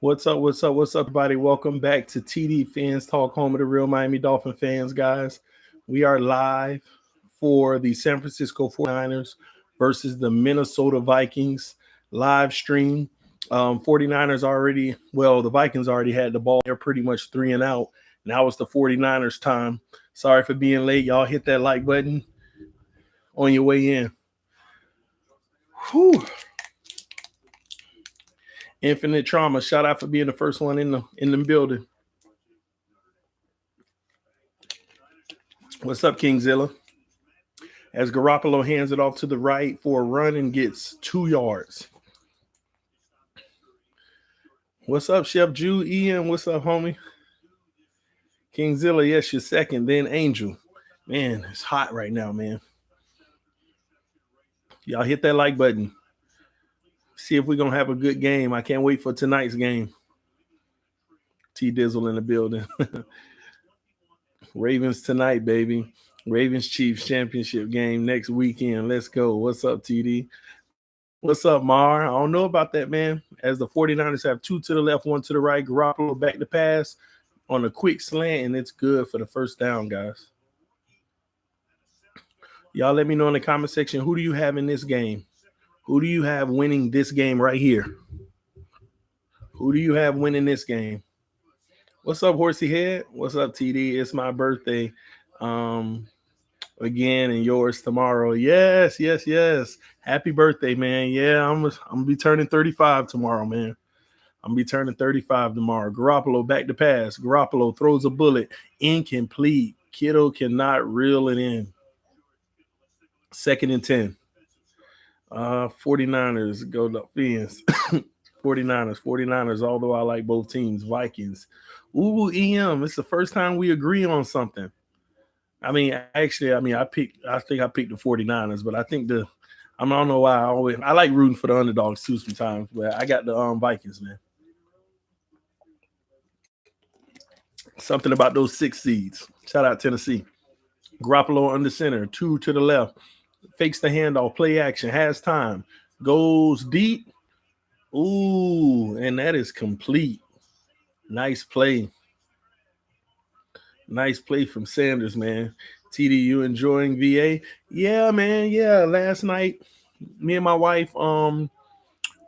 What's up? What's up? What's up, everybody? Welcome back to TD Fans Talk, home of the real Miami Dolphin fans, guys. We are live for the San Francisco 49ers versus the Minnesota Vikings live stream. 49ers already, well, the Vikings already had the ball. They're pretty much 3 and out. Now it's the 49ers time. Sorry for being late. Y'all hit that like button on your way in. Whew. Infinite Trauma. Shout out for being the first one in the building. What's up, Kingzilla? As Garoppolo hands it off to the right for a run and gets 2 yards. What's up, Chef Jew? Ian, what's up, homie? Kingzilla, yes, you're second. Then Angel. Man, it's hot right now, man. Y'all hit that like button. See if we're going to have a good game. I can't wait for tonight's game. T-Dizzle in the building. Ravens tonight, baby. Ravens Chiefs championship game next weekend. Let's go. What's up, TD? What's up, Mar? I don't know about that, man. As the 49ers have 2 to the left, 1 to the right. Garoppolo back to pass on a quick slant, and it's good for the first down, guys. Y'all let me know in the comment section, who do you have in this game? Who do you have winning this game right here? Who do you have winning this game? What's up, Horsey Head? What's up, TD? It's my birthday. Again, and yours tomorrow. Yes. Happy birthday, man. Yeah, I'm gonna be turning 35 tomorrow, man. I'm gonna be turning 35 tomorrow. Garoppolo back to pass. Garoppolo throws a bullet. Incomplete. Kittle cannot reel it in. 2nd and 10. 49ers go to Fins. 49ers, although I like both teams. Vikings. Ooh, EM. It's the first time we agree on something. I think I picked the 49ers, but I think I don't know why I like rooting for the underdogs too sometimes, but I got the Vikings, man. Something about those 6 seeds. Shout out Tennessee. Garoppolo under center, 2 to the left. Fakes the handoff, play action, has time, goes deep. Ooh, and that is complete. Nice play. Nice play from Sanders, man. TD, you enjoying VA? Yeah, man. Yeah, last night, me and my wife,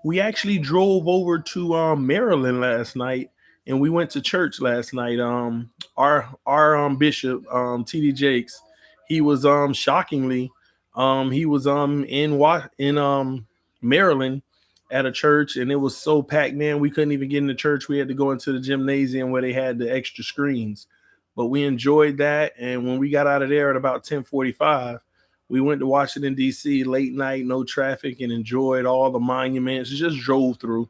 we actually drove over to Maryland last night, and we went to church last night. Our bishop, TD Jakes, he was shockingly, he was in Maryland at a church, and it was so packed, man. We couldn't even get into church. We had to go into the gymnasium where they had the extra screens. But we enjoyed that, and when we got out of there at about 10:45, we went to Washington, D.C., late night, no traffic, and enjoyed all the monuments. Just drove through.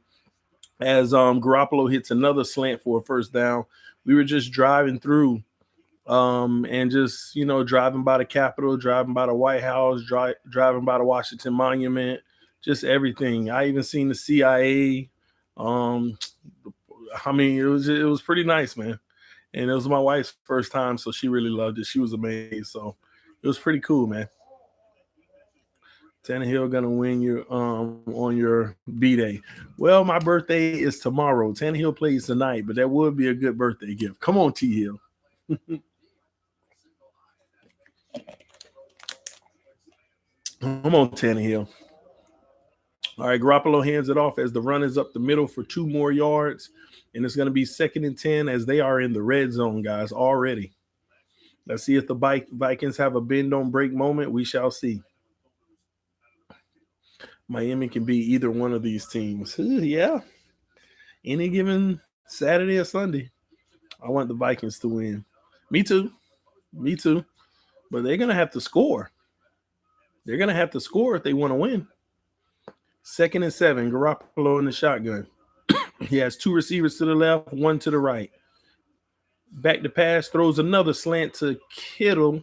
As Garoppolo hits another slant for a first down, we were just driving through and just, driving by the Capitol, driving by the White House, driving by the Washington Monument, just everything. I even seen the CIA. It was pretty nice, man. And it was my wife's first time, so she really loved it. She was amazed. So it was pretty cool, man. Tannehill gonna win you on your B-Day. Well, my birthday is tomorrow. Tannehill plays tonight, but that would be a good birthday gift. Come on, T-Hill. Come on, Tannehill. All right, Garoppolo hands it off as the run is up the middle for 2 more yards. And it's going to be 2nd and 10 as they are in the red zone, guys, already. Let's see if the Vikings have a bend-don't-break moment. We shall see. Miami can be either one of these teams. Yeah. Any given Saturday or Sunday. I want the Vikings to win. Me too. But they're going to have to score. They're going to have to score if they want to win. 2nd and 7, Garoppolo in the shotgun. He has 2 receivers to the left, 1 to the right. Back to pass, throws another slant to Kittle,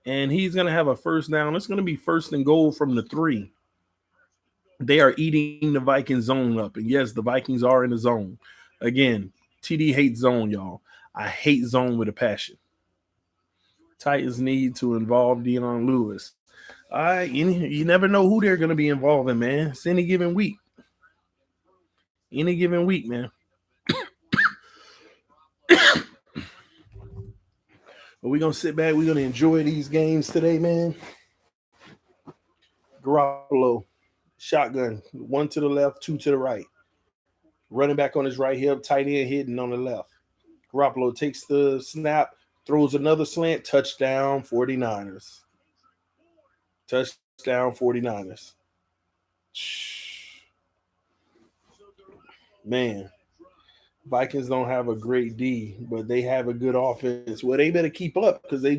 and he's going to have a first down. It's going to be 1st and goal from the 3. They are eating the Vikings zone up, and yes, the Vikings are in the zone. Again, TD hates zone, y'all. I hate zone with a passion. Titans need to involve Dion Lewis. You never know who they're going to be involving, man. It's any given week. Man. But we're gonna sit back. We're gonna enjoy these games today, man. Garoppolo, shotgun, one to the left, two to the right. Running back on his right hip, tight end hitting on the left. Garoppolo takes the snap, throws another slant, touchdown 49ers. Touchdown 49ers. Man, Vikings don't have a great D, but they have a good offense. Well, they better keep up because they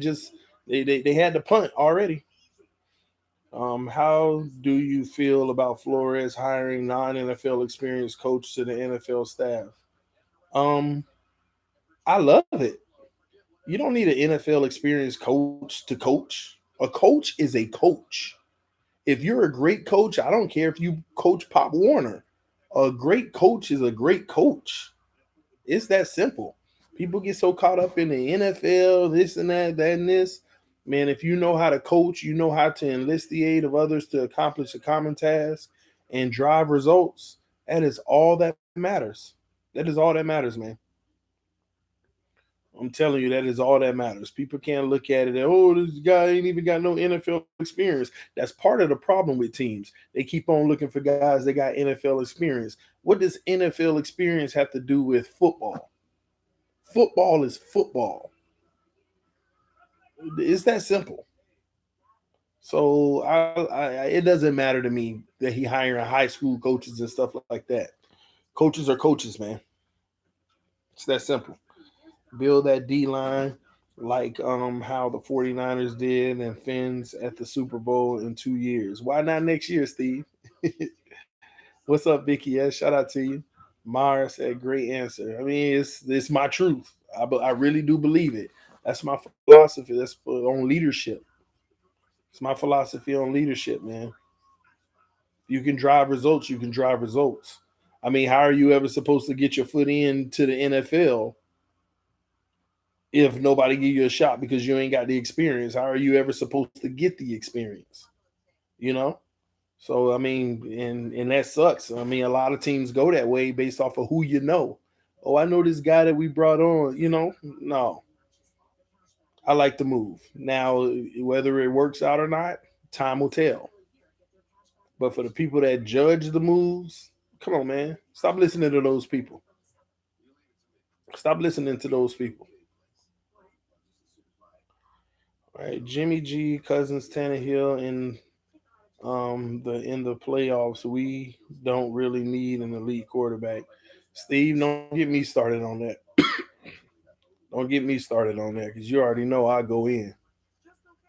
had the punt already. How do you feel about Flores hiring non-NFL experienced coach to the NFL staff? Um, I love it. You don't need an NFL experienced coach to coach. A coach is a coach. If you're a great coach, I don't care if you coach Pop Warner. A great coach is a great coach. It's that simple. People get so caught up in the NFL, this and that and this. Man, if you know how to coach, you know how to enlist the aid of others to accomplish a common task and drive results. That is all that matters. That is all that matters, man. I'm telling you, that is all that matters. People can't look at it and, oh, this guy ain't even got no NFL experience. That's part of the problem with teams. They keep on looking for guys that got NFL experience. What does NFL experience have to do with football? Football is football. It's that simple. So it doesn't matter to me that he hiring high school coaches and stuff like that. Coaches are coaches, man. It's that simple. Build that D line like how the 49ers did and Fins at the Super Bowl in 2 years. Why not next year, Steve? What's up, Vicky? Yeah, shout out to you. Mara said, "Great answer." I mean, it's my truth. I really do believe it. That's my philosophy. That's on leadership. It's my philosophy on leadership, man. You can drive results. You can drive results. I mean, how are you ever supposed to get your foot into the NFL if nobody give you a shot because you ain't got the experience? How are you ever supposed to get the experience? You know? So I mean, and that sucks. I mean, a lot of teams go that way based off of who you know. Oh, I know this guy that we brought on. No, I like the move. Now, whether it works out or not, time will tell. But for the people that judge the moves, come on, man, stop listening to those people. Stop listening to those people. All right, Jimmy G, Cousins, Tannehill, in the playoffs, we don't really need an elite quarterback. Steve, don't get me started on that. Don't get me started on that because you already know I go in.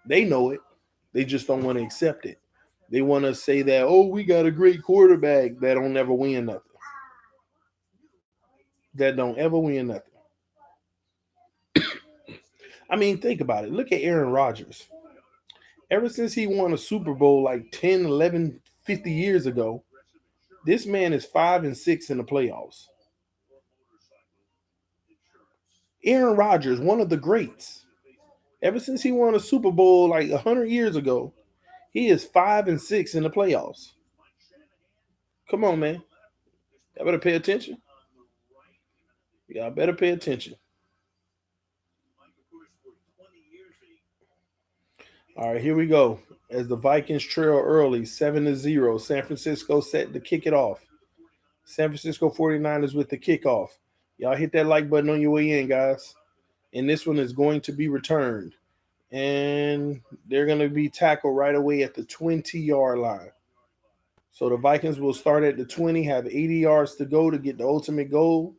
They know it. They just don't want to accept it. They want to say that, oh, we got a great quarterback that don't ever win nothing. That don't ever win nothing. I mean, think about it. Look at Aaron Rodgers. Ever since he won a Super Bowl like 10, 11, 50 years ago, this man is 5-6 in the playoffs. Aaron Rodgers, one of the greats. Ever since he won a Super Bowl like 100 years ago, he is 5-6 in the playoffs. Come on, man. Y'all better pay attention. Y'all better pay attention. All right, here we go. As the Vikings trail early, 7-0, San Francisco set to kick it off. San Francisco 49ers with the kickoff. Y'all hit that like button on your way in, guys. And this one is going to be returned. And they're going to be tackled right away at the 20-yard line. So the Vikings will start at the 20, have 80 yards to go to get the ultimate goal.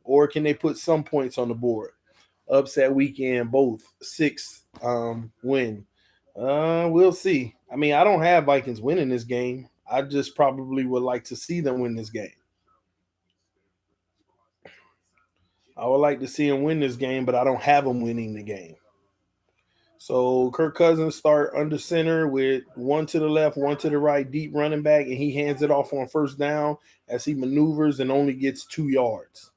Or can they put some points on the board? Upset weekend, both six win. We'll see. I mean, I don't have Vikings winning this game. I just probably would like to see them win this game. I would like to see them win this game, but I don't have them winning the game. So Kirk Cousins start under center with one to the left, one to the right, deep running back, and he hands it off on first down as he maneuvers and only gets 2 yards.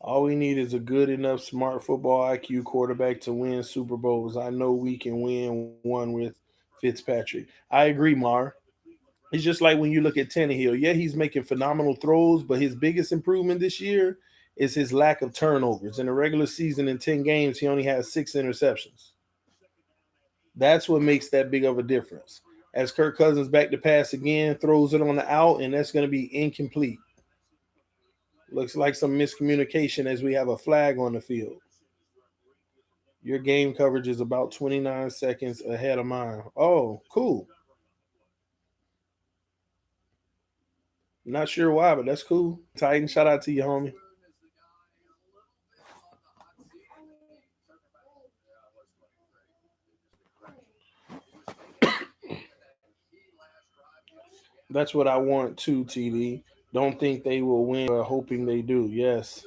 All we need is a good enough smart football IQ quarterback to win Super Bowls. I know we can win one with Fitzpatrick. I agree, Mar. It's just like when you look at Tannehill. Yeah, he's making phenomenal throws, but his biggest improvement this year is his lack of turnovers. In a regular season, in 10 games, he only has 6 interceptions. That's what makes that big of a difference. As Kirk Cousins back to pass again, throws it on the out, and that's going to be incomplete. Looks like some miscommunication as we have a flag on the field. Your game coverage is about 29 seconds ahead of mine. Oh, cool. Not sure why, but that's cool. Titan, shout out to you, homie. That's what I want too, TD. Don't think they will win, but hoping they do. Yes.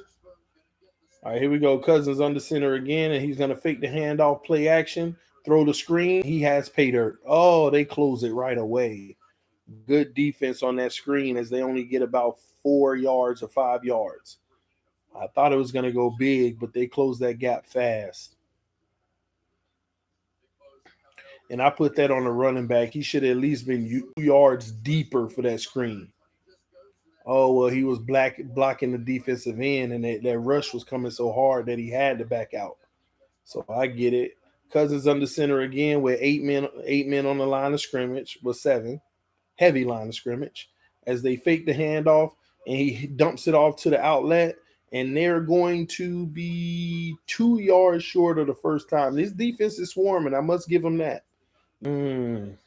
All right, here we go. Cousins under center again, and he's going to fake the handoff, play action, throw the screen. He has pay dirt. Oh, they close it right away. Good defense on that screen as they only get about 4 yards or 5 yards. I thought it was going to go big, but they closed that gap fast. And I put that on the running back. He should have at least been 2 yards deeper for that screen. Oh, well, he was blocking the defensive end, and that rush was coming so hard that he had to back out. So I get it. Cousins under center again with 8 men on the line of scrimmage, with 7, heavy line of scrimmage, as they fake the handoff and he dumps it off to the outlet. And they're going to be 2 yards short of the first time. This defense is swarming. I must give them that. Mm.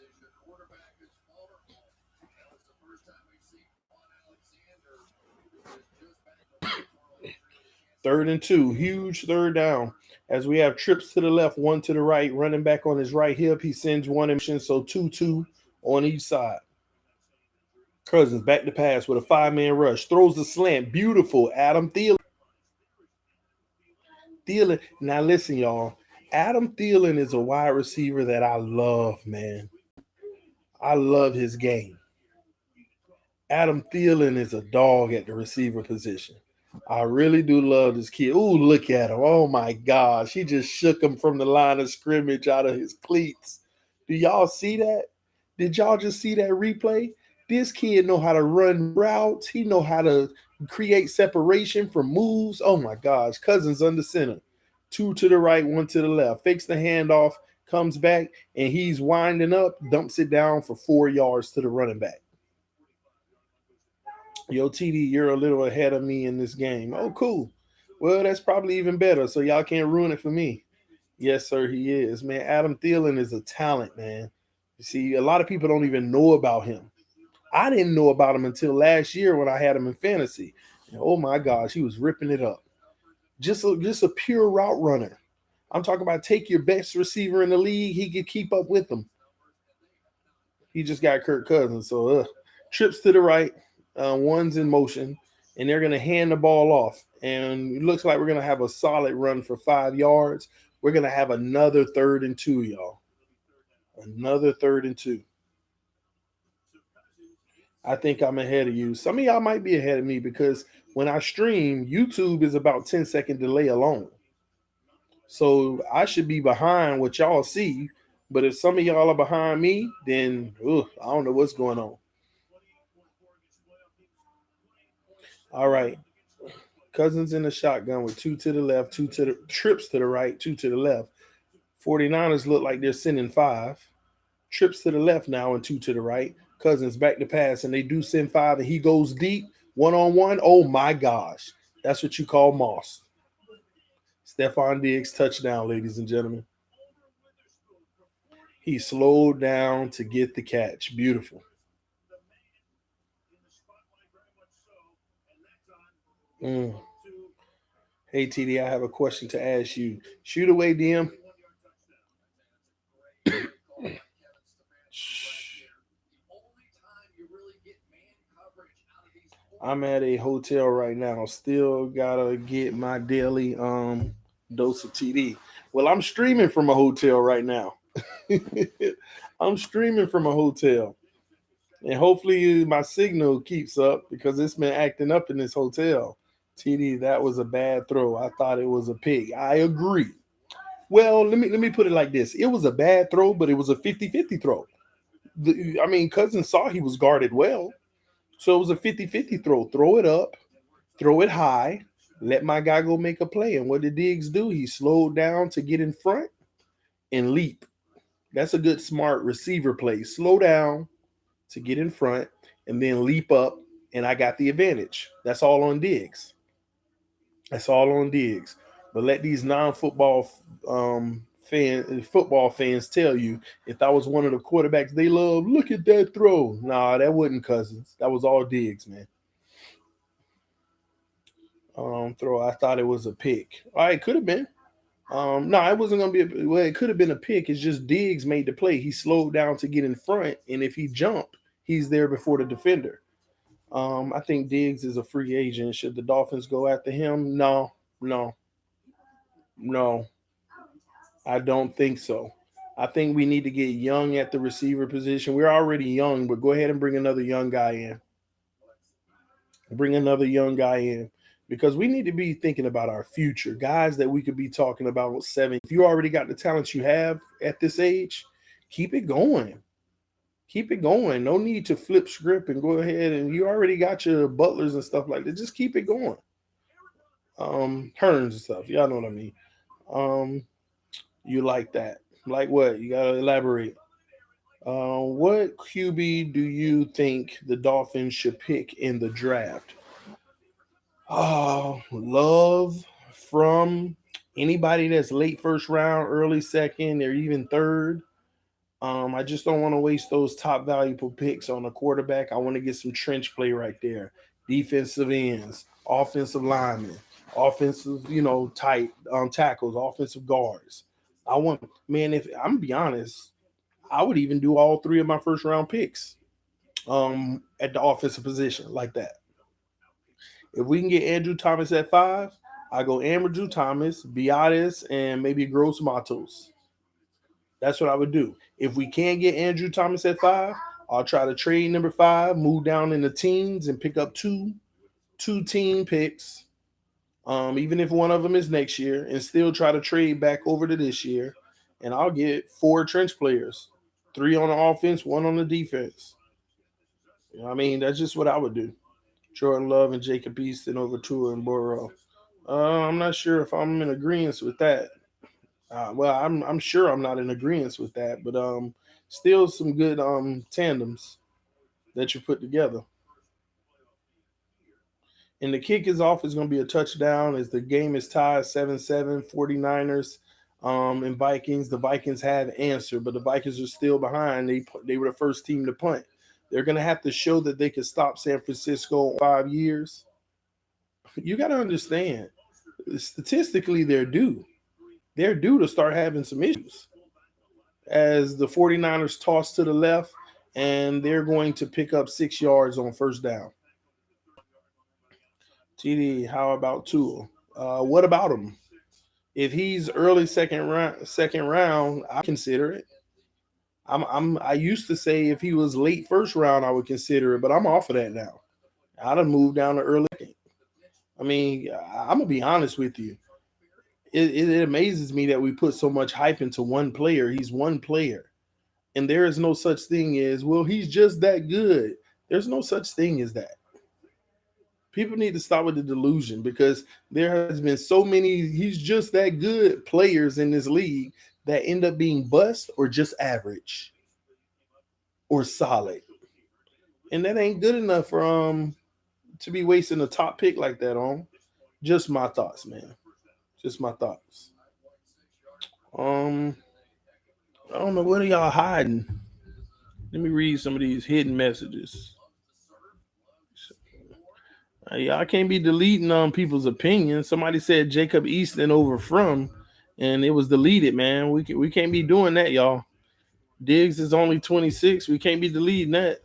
Third and 2, huge third down. As we have trips to the left, one to the right, running back on his right hip. He sends one in motion, so 2-2 on each side. Cousins back to pass with a 5-man rush, throws the slant. Beautiful. Adam Thielen. Now listen, y'all. Adam Thielen is a wide receiver that I love, man. I love his game. Adam Thielen is a dog at the receiver position. I really do love this kid. Ooh, look at him. Oh my gosh. He just shook him from the line of scrimmage out of his cleats. Do y'all see that? Did y'all just see that replay? This kid know how to run routes. He know how to create separation from moves. Oh my gosh. Cousins under center. 2 to the right, 1 to the left. Fakes the handoff, comes back, and he's winding up, dumps it down for 4 yards to the running back. Yo, TD, you're a little ahead of me in this game. Oh, cool. Well, that's probably even better. So y'all can't ruin it for me. Yes, sir, he is. Man, Adam Thielen is a talent, man. You see, a lot of people don't even know about him. I didn't know about him until last year when I had him in fantasy. And oh my gosh, he was ripping it up. Just a pure route runner. I'm talking about take your best receiver in the league. He could keep up with them. He just got Kirk Cousins. So trips to the right, one's in motion, and they're going to hand the ball off. And it looks like we're going to have a solid run for 5 yards. We're going to have another 3rd and 2, y'all. Another 3rd and 2. I think I'm ahead of you. Some of y'all might be ahead of me because when I stream, YouTube is about 10-second delay alone. So I should be behind what y'all see. But if some of y'all are behind me, then I don't know what's going on. All right. Cousins in the shotgun with 2 to the left, 2 to the trips to the right, 2 to the left. 49ers look like they're sending 5. Trips to the left now and 2 to the right. Cousins back to pass, and they do send 5, and he goes deep, one-on-one. Oh, my gosh. That's what you call moss. Stephon Diggs touchdown, ladies and gentlemen. He slowed down to get the catch. Beautiful. Mm. Hey, TD, I have a question to ask you. Shoot away, DM. I'm at a hotel right now. Still gotta get my daily dose of TD. Well, I'm streaming from a hotel right now. I'm streaming from a hotel. And hopefully my signal keeps up because it's been acting up in this hotel. TD, that was a bad throw. I thought it was a pick. I agree. Well, let me put it like this. It was a bad throw, but it was a 50-50 throw. I mean, Cousins saw he was guarded well. So it was a 50-50 throw. Throw it up, throw it high, let my guy go make a play. And what did Diggs do? He slowed down to get in front and leap. That's a good, smart receiver play. Slow down to get in front and then leap up, and I got the advantage. That's all on Diggs. That's all on Diggs. But let these non-football football fans tell you, if I was one of the quarterbacks they love, look at that throw. Nah, that wasn't Cousins. That was all Diggs, man. Throw. I thought it was a pick. All right, could have been. No, it wasn't gonna be. Well, it could have been a pick. It's just Diggs made the play. He slowed down to get in front, and if he jumped, he's there before the defender. I think Diggs is a free agent. Should the Dolphins go after him? No, no, no. I don't think so. I think we need to get young at the receiver position. We're already young, but go ahead and bring another young guy in. Bring another young guy in because we need to be thinking about our future. Guys that we could be talking about 7. If you already got the talents you have at this age, keep it going. Keep it going. No need to flip script and go ahead, and you already got your butlers and stuff like that. Just keep it going. Hearns and stuff. Y'all know what I mean. Um, you like that. Like what? You gotta elaborate. What QB do you think the Dolphins should pick in the draft? Oh, love from anybody that's late first round, early second, or even third. I just don't want to waste those top valuable picks on a quarterback. I want to get some trench play right there. Defensive ends, offensive linemen, offensive, tight tackles, offensive guards. I want, man, if I'm gonna be honest, I would even do all 3 of my first round picks at the offensive position like that. If we can get Andrew Thomas at 5, I go Andrew Thomas, Biatis, and maybe Gross Matos. That's what I would do. If we can't get Andrew Thomas at 5, I'll try to trade number 5, move down in the teens, and pick up two team picks. Even if one of them is next year, and still try to trade back over to this year, and I'll get 4 trench players, 3 on the offense, 1 on the defense. You know what I mean? That's just what I would do. Jordan Love and Jacob Easton over Tua and Burrow. I'm not sure if I'm in agreement with that. Well, I'm sure I'm not in agreement with that, but still some good tandems that you put together. And the kick is off is going to be a touchdown as the game is tied 7-7, 49ers and Vikings. The Vikings have answered, but the Vikings are still behind. They were the first team to punt. They're going to have to show that they could stop San Francisco in 5 years. You got to understand, statistically, they're due. They're due to start having some issues as the 49ers toss to the left and they're going to pick up 6 yards on first down. TD, how about Tua? What about him? If he's early second round, I consider it. I used to say if he was late first round, I would consider it, but I'm off of that now. I'd have moved down to early. I mean, I'm gonna be honest with you. It amazes me that we put so much hype into one player. He's one player, and there is no such thing as, well, he's just that good. There's no such thing as that. People need to stop with the delusion because there has been so many he's just that good players in this league that end up being bust or just average or solid. And that ain't good enough for to be wasting a top pick like that on. Just my thoughts, man. Just my thoughts. Um, I don't know, what are y'all hiding? Let me read some of these hidden messages. I can't be deleting on people's opinions. Somebody said Jacob Easton over from, and it was deleted, man. We can't be doing that, y'all. Diggs is only 26. We can't be deleting that.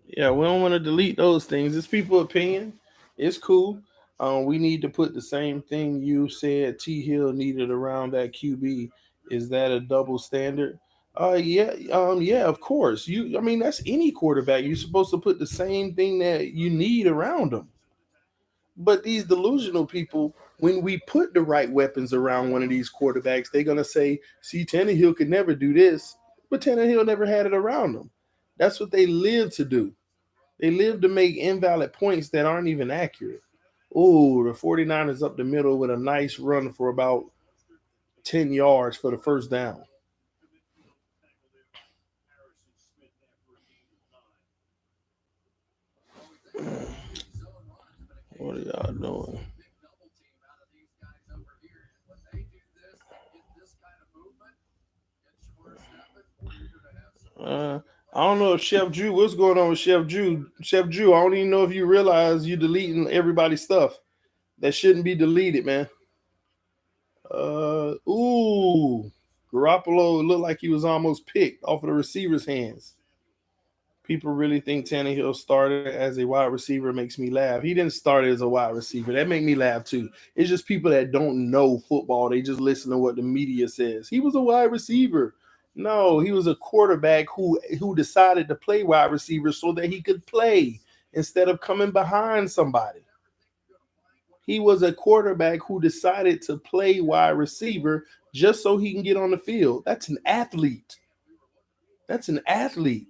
Yeah, we don't want to delete those things. It's people's opinion. It's cool. We need to put the same thing you said T Hill needed around that QB. Is that a double standard? Yeah, of course. I mean, that's any quarterback. You're supposed to put the same thing that you need around them. But these delusional people, when we put the right weapons around one of these quarterbacks, they're gonna say, "See, Tannehill could never do this," but Tannehill never had it around them. That's what they live to do. They live to make invalid points that aren't even accurate. Oh, the 49ers up the middle with a nice run for about 10 yards for the first down. What are y'all doing? I don't know if Chef Drew, what's going on with Chef Drew? Chef Drew, I don't even know if you realize you deleting everybody's stuff. That shouldn't be deleted, man. Ooh. Garoppolo looked like he was almost picked off of the receiver's hands. People really think Tannehill started as a wide receiver. Makes me laugh. He didn't start as a wide receiver. That make me laugh too. It's just people that don't know football. They just listen to what the media says. He was a wide receiver. No, he was a quarterback who decided to play wide receiver so that he could play instead of coming behind somebody. He was a quarterback who decided to play wide receiver just so he can get on the field. That's an athlete. That's an athlete.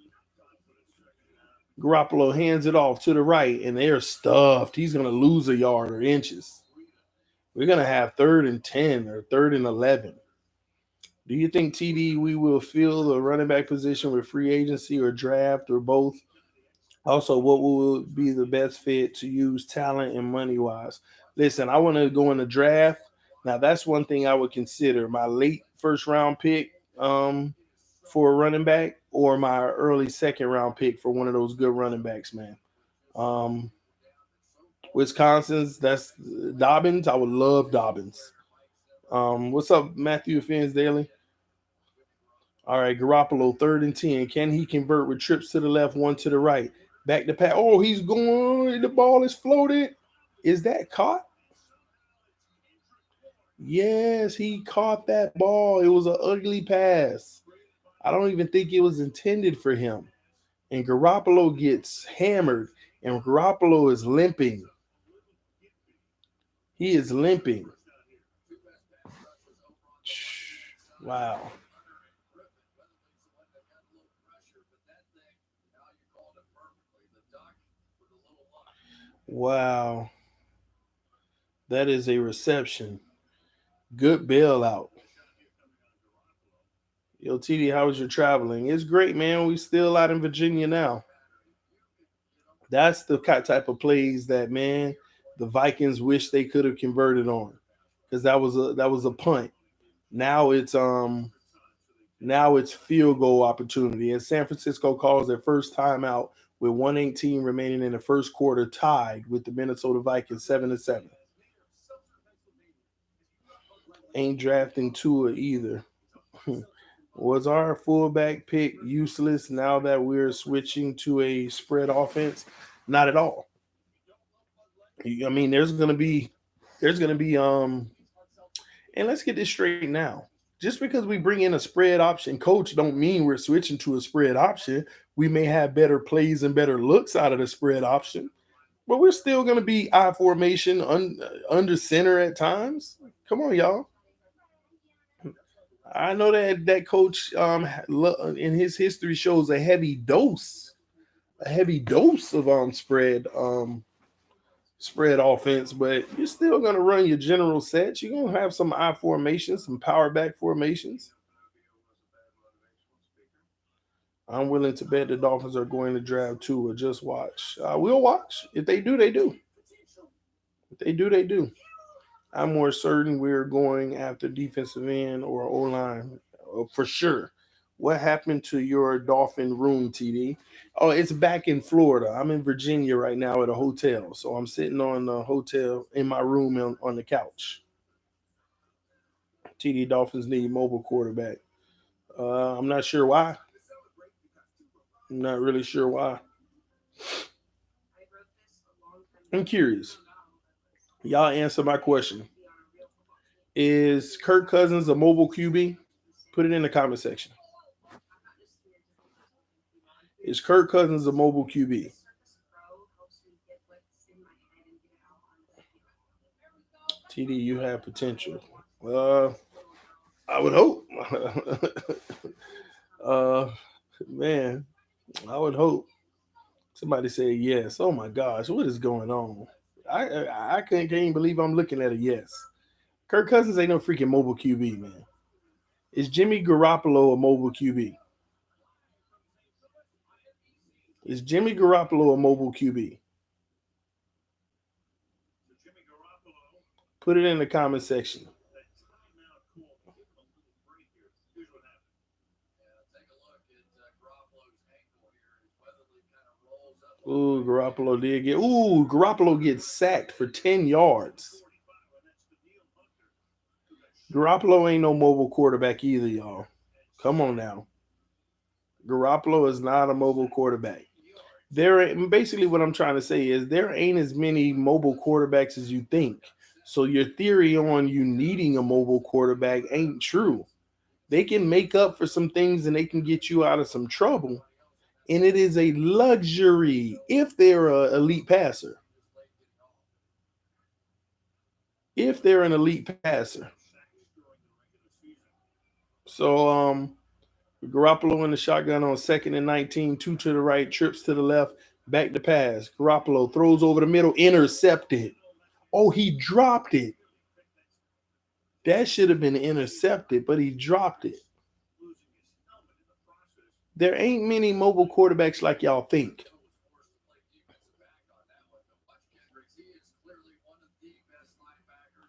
Garoppolo hands it off to the right, and they're stuffed. He's going to lose a yard or inches. We're going to have 3rd and 10 or 3rd and 11. Do you think, TD, we will fill the running back position with free agency or draft or both? Also, what will be the best fit to use talent and money wise? Listen, I want to go in the draft. Now, that's one thing I would consider my late first round pick for a running back or my early second round pick for one of those good running backs, man. Um, Wisconsin's, that's Dobbins. I would love Dobbins. What's up, Matthew Fins Daily? All right, Garoppolo, 3rd and 10. Can he convert with trips to the left, one to the right? Back to pass. Oh, he's going. The ball is floated. Is that caught? Yes, he caught that ball. It was an ugly pass. I don't even think it was intended for him. And Garoppolo gets hammered, and Garoppolo is limping. He is limping. Wow. Wow. That is a reception. Good bailout. Yo, TD, how was your traveling? It's great, man. We still out in Virginia now. That's the type of plays that, man, the Vikings wish they could have converted on, because that was a punt. Now it's field goal opportunity, and San Francisco calls their first timeout with 118 remaining in the first quarter, tied with the Minnesota Vikings 7-7. Ain't drafting Tua either. Was our fullback pick useless now that we're switching to a spread offense? Not at all. I mean, there's gonna be and let's get this straight now. Just because we bring in a spread option coach don't mean we're switching to a spread option. We may have better plays and better looks out of the spread option, but we're still gonna be I formation under center at times. Come on, y'all. I know that coach in his history shows a heavy dose of spread offense, but you're still gonna run your general sets. You're gonna have some I formations, some power back formations. I'm willing to bet the Dolphins are going to draft two or just watch. We'll watch. If they do, they do. If they do, they do. I'm more certain we're going after defensive end or O line for sure. What happened to your Dolphin room, TD? Oh, it's back in Florida. I'm in Virginia right now at a hotel, so I'm sitting on the hotel in my room on the couch. TD Dolphins need mobile quarterback. I'm not sure why. I'm not really sure why. I'm curious. Y'all answer my question. Is Kirk Cousins a mobile QB? Put it in the comment section. Is Kirk Cousins a mobile QB? TD, you have potential. Uh, I would hope. uh, man, I would hope. Somebody said yes. Oh my gosh, what is going on? I can't even believe I'm looking at a yes. Kirk Cousins ain't no freaking mobile QB, man. Is Jimmy Garoppolo a mobile QB? Is Jimmy Garoppolo a mobile QB? Put it in the comment section. Ooh, Garoppolo did get. Ooh, Garoppolo gets sacked for 10 yards. Garoppolo ain't no mobile quarterback either, y'all. Come on now. Garoppolo is not a mobile quarterback. Basically what I'm trying to say is there ain't as many mobile quarterbacks as you think. So your theory on you needing a mobile quarterback ain't true. They can make up for some things and they can get you out of some trouble. And it is a luxury if they're an elite passer. If they're an elite passer. So Garoppolo in the shotgun on 2nd and 19, two to the right, trips to the left, back to pass. Garoppolo throws over the middle, intercepted. Oh, he dropped it. That should have been intercepted, but he dropped it. There ain't many mobile quarterbacks like y'all think.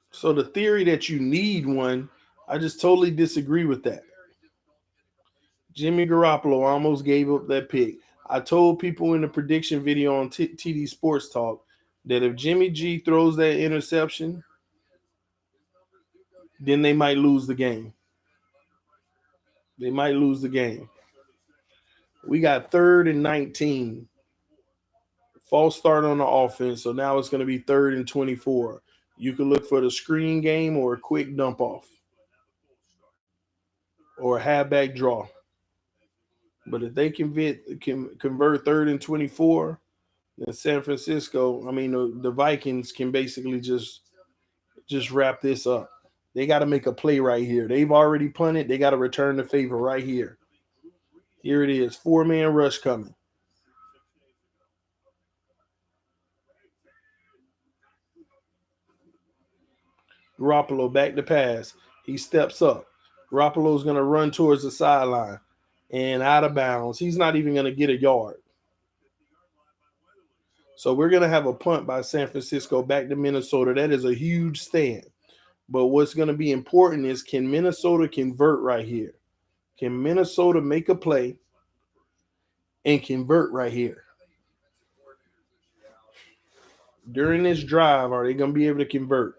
So the theory that you need one, I just totally disagree with that. Jimmy Garoppolo almost gave up that pick. I told people in the prediction video on TD Sports Talk that if Jimmy G throws that interception, then they might lose the game. They might lose the game. We got 3rd and 19. False start on the offense, so now it's going to be 3rd and 24. You can look for the screen game or a quick dump off or a halfback draw. But if they can convert 3rd and 24, then San Francisco, I mean the Vikings can basically just wrap this up. They got to make a play right here. They've already punted. They got to return the favor right here. Here it is, 4-man rush coming. Garoppolo back to pass. He steps up. Garoppolo's going to run towards the sideline and out of bounds. He's not even going to get a yard. So we're going to have a punt by San Francisco back to Minnesota. That is a huge stand. But what's going to be important is can Minnesota convert right here? Can Minnesota make a play and convert right here? During this drive, are they going to be able to convert?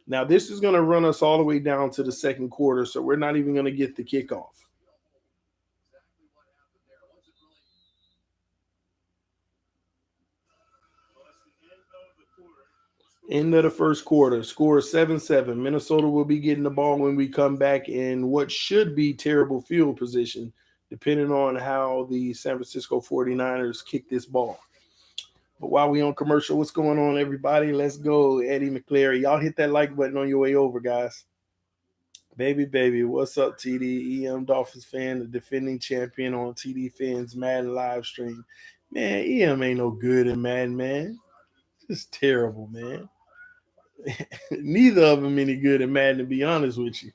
Now, this is going to run us all the way down to the second quarter, so we're not even going to get the kickoff. End of the first quarter, score 7-7. Minnesota will be getting the ball when we come back in what should be terrible field position, depending on how the San Francisco 49ers kick this ball. But while we on commercial, what's going on, everybody? Let's go, Eddie McClary. Y'all hit that like button on your way over, guys. Baby, what's up, TD? EM Dolphins fan, the defending champion on TD Fans Madden live stream. Man, EM ain't no good in Madden, man. It's terrible, man. Neither of them any good in Madden, to be honest with you.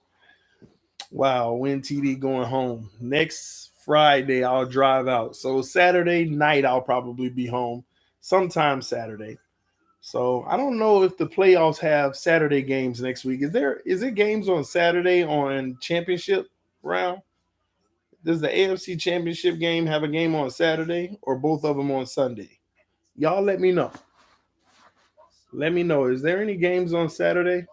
Wow, when TD going home. Next Friday, I'll drive out. So Saturday night, I'll probably be home. Sometime Saturday. So I don't know if the playoffs have Saturday games next week. Is it games on Saturday on championship round? Does the AFC championship game have a game on Saturday or both of them on Sunday? Y'all let me know. Let me know. Is there any games on Saturday?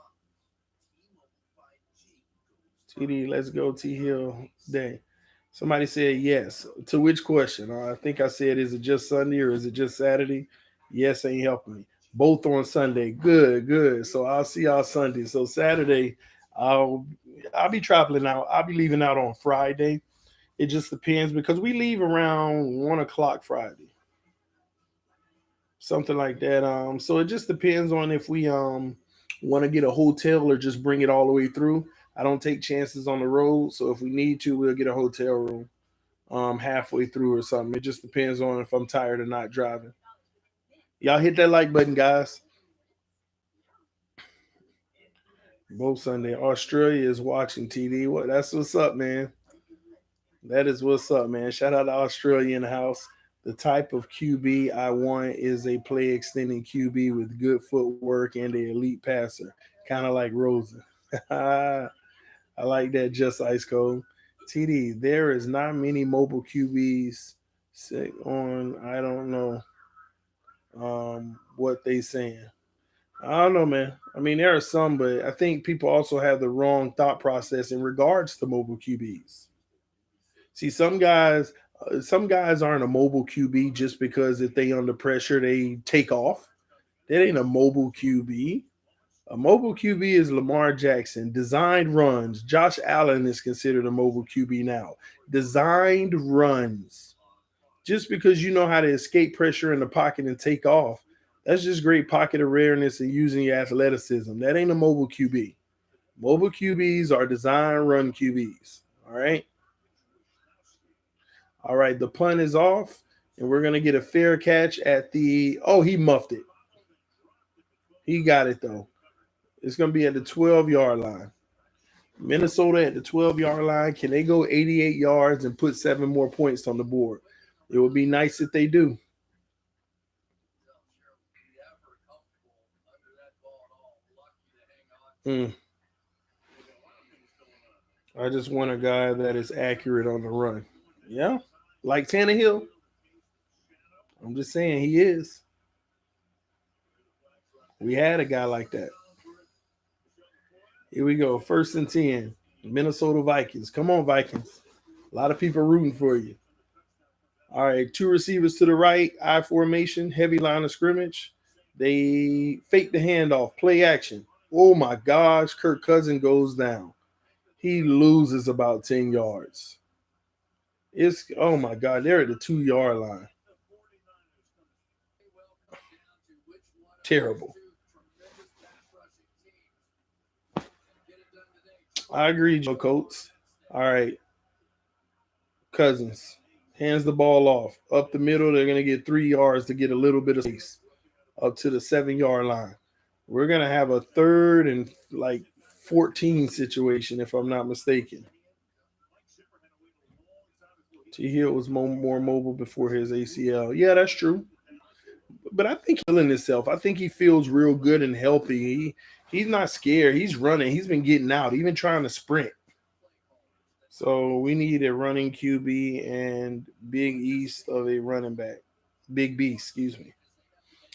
TD, let's go T Hill Day. Somebody said yes. To which question? I think I said, is it just Sunday or is it just Saturday? Yes, ain't helping me. Both on Sunday. Good. So I'll see y'all Sunday. So Saturday, I'll I'll be traveling out. I'll be leaving out on Friday. It just depends because we leave around 1 o'clock Friday, something like that. So it just depends on if we Want to get a hotel or just bring it all the way through. I don't take chances on the road, so if we need to, we'll get a hotel room halfway through or something. It just depends on if I'm tired or not driving. Y'all hit that like button, guys. Both Sunday. Australia is watching TD. What? That's what's up, man. That is what's up, man. Shout out to Australia in the house. The type of QB I want is a play extending QB with good footwork and an elite passer, kind of like Rosen. I like that. Just ice cold. TD, there is not many mobile QBs sit on. I don't know what they saying. I don't know, man. I mean, there are some, but I think people also have the wrong thought process in regards to mobile QBs. See, some guys aren't a mobile QB just because if they under pressure they take off. That ain't a mobile QB. A mobile QB is Lamar Jackson. Designed runs. Josh Allen is considered a mobile QB now. Designed runs. Just because you know how to escape pressure in the pocket and take off, that's just great pocket awareness and using your athleticism. That ain't a mobile QB. Mobile QBs are design run QBs. All right. All right. The punt is off, and we're gonna get a fair catch at the. Oh, he muffed it. He got it though. It's gonna be at the 12-yard line. Minnesota at the 12-yard line. Can they go 88 yards and put 7 more points on the board? It would be nice if they do. Mm. I just want a guy that is accurate on the run. Yeah, like Tannehill. I'm just saying he is. We had a guy like that. Here we go. 1st and 10. Minnesota Vikings. Come on, Vikings. A lot of people rooting for you. All right, two receivers to the right, I formation, heavy line of scrimmage. They fake the handoff, play action. Oh my gosh, Kirk Cousin goes down. He loses about 10 yards. It's oh my god, they're at the 2-yard line. Terrible. I agree, Joe Coates. All right, Cousins hands the ball off up the middle. They're gonna get 3 yards to get a little bit of space up to the 7-yard line. We're gonna have a third and like 14 situation, if I'm not mistaken. T. Hill was more mobile before his ACL. Yeah, that's true. But I think he's feeling himself. I think he feels real good and healthy. He's not scared. He's running. He's been getting out, even trying to sprint. So we need a running QB and Big East of a running back. Big B, excuse me.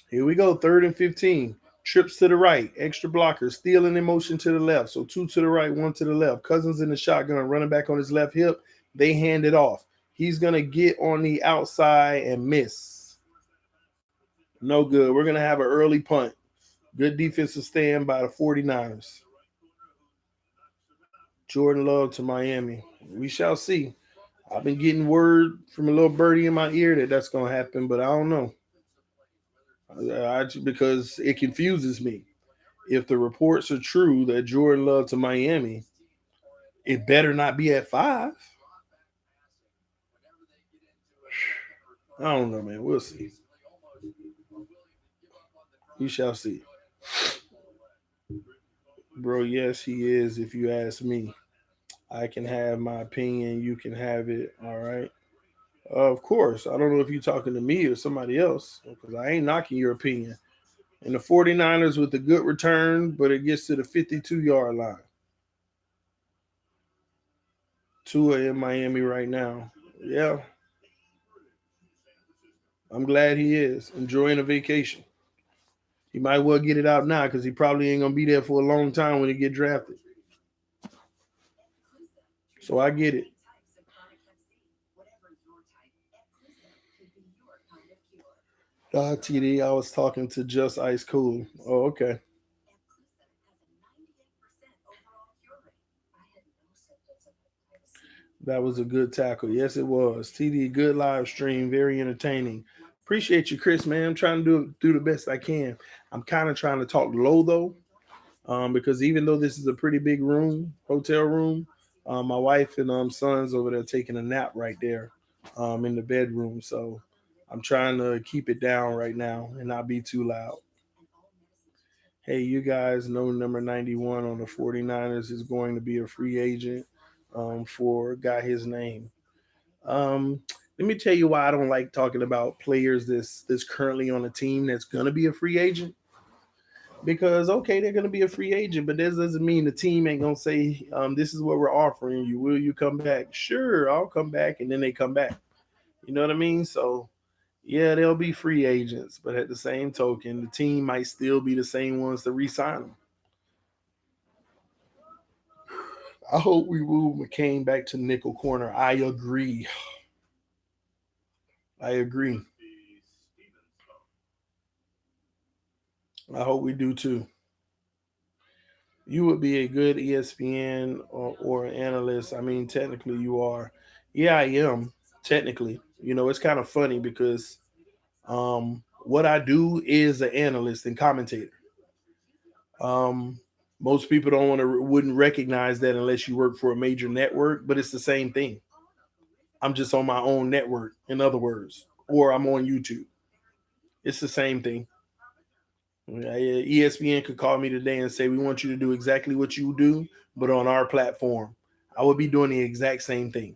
Here we go. 3rd and 15. Trips to the right. Extra blocker. Stealing in motion to the left. So two to the right, one to the left. Cousins in the shotgun. Running back on his left hip. They hand it off. He's going to get on the outside and miss. No good. We're going to have an early punt. Good defensive stand by the 49ers. Jordan Love to Miami. We shall see. I've been getting word from a little birdie in my ear that that's going to happen, but I don't know. Because it confuses me. If the reports are true that Jordan Love to Miami, it better not be at 5. I don't know, man. We'll see. We shall see. Bro, yes, he is, if you ask me. I can have my opinion. You can have it. All right. Of course. I don't know if you're talking to me or somebody else because I ain't knocking your opinion. And the 49ers with a good return, but it gets to the 52-yard line. Tua in Miami right now. Yeah. I'm glad he is enjoying a vacation. He might well get it out now because he probably ain't gonna be there for a long time when he get drafted. So I get it. TD, I was talking to Just Ice Cool. Oh, okay. That was a good tackle. Yes, it was. TD, good live stream, very entertaining. Appreciate you, Chris, man. I'm trying to do the best I can. I'm kind of trying to talk low though, Because even though this is a pretty big room, hotel room, my wife and sons over there taking a nap right there in the bedroom. So I'm trying to keep it down right now and not be too loud. Hey, you guys know number 91 on the 49ers is going to be a free agent for got his name. Um, Let me tell you why I don't like talking about players that's currently on a team that's going to be a free agent. Because okay, they're going to be a free agent, but that doesn't mean the team ain't going to say, "This is what we're offering you. Will you come back?" Sure, I'll come back, and then they come back. You know what I mean? So yeah, they'll be free agents, but at the same token, the team might still be the same ones to re-sign them. I hope we move McCain back to nickel corner. I agree. I agree. I hope we do too. You would be a good ESPN or analyst. I mean, technically, you are. Yeah, I am. Technically, it's kind of funny because what I do is an analyst and commentator. Um, Most people don't wouldn't recognize that unless you work for a major network, but it's the same thing. I'm just on my own network, in other words, or I'm on YouTube. It's the same thing. ESPN could call me today and say, "We want you to do exactly what you do, but on our platform." I would be doing the exact same thing.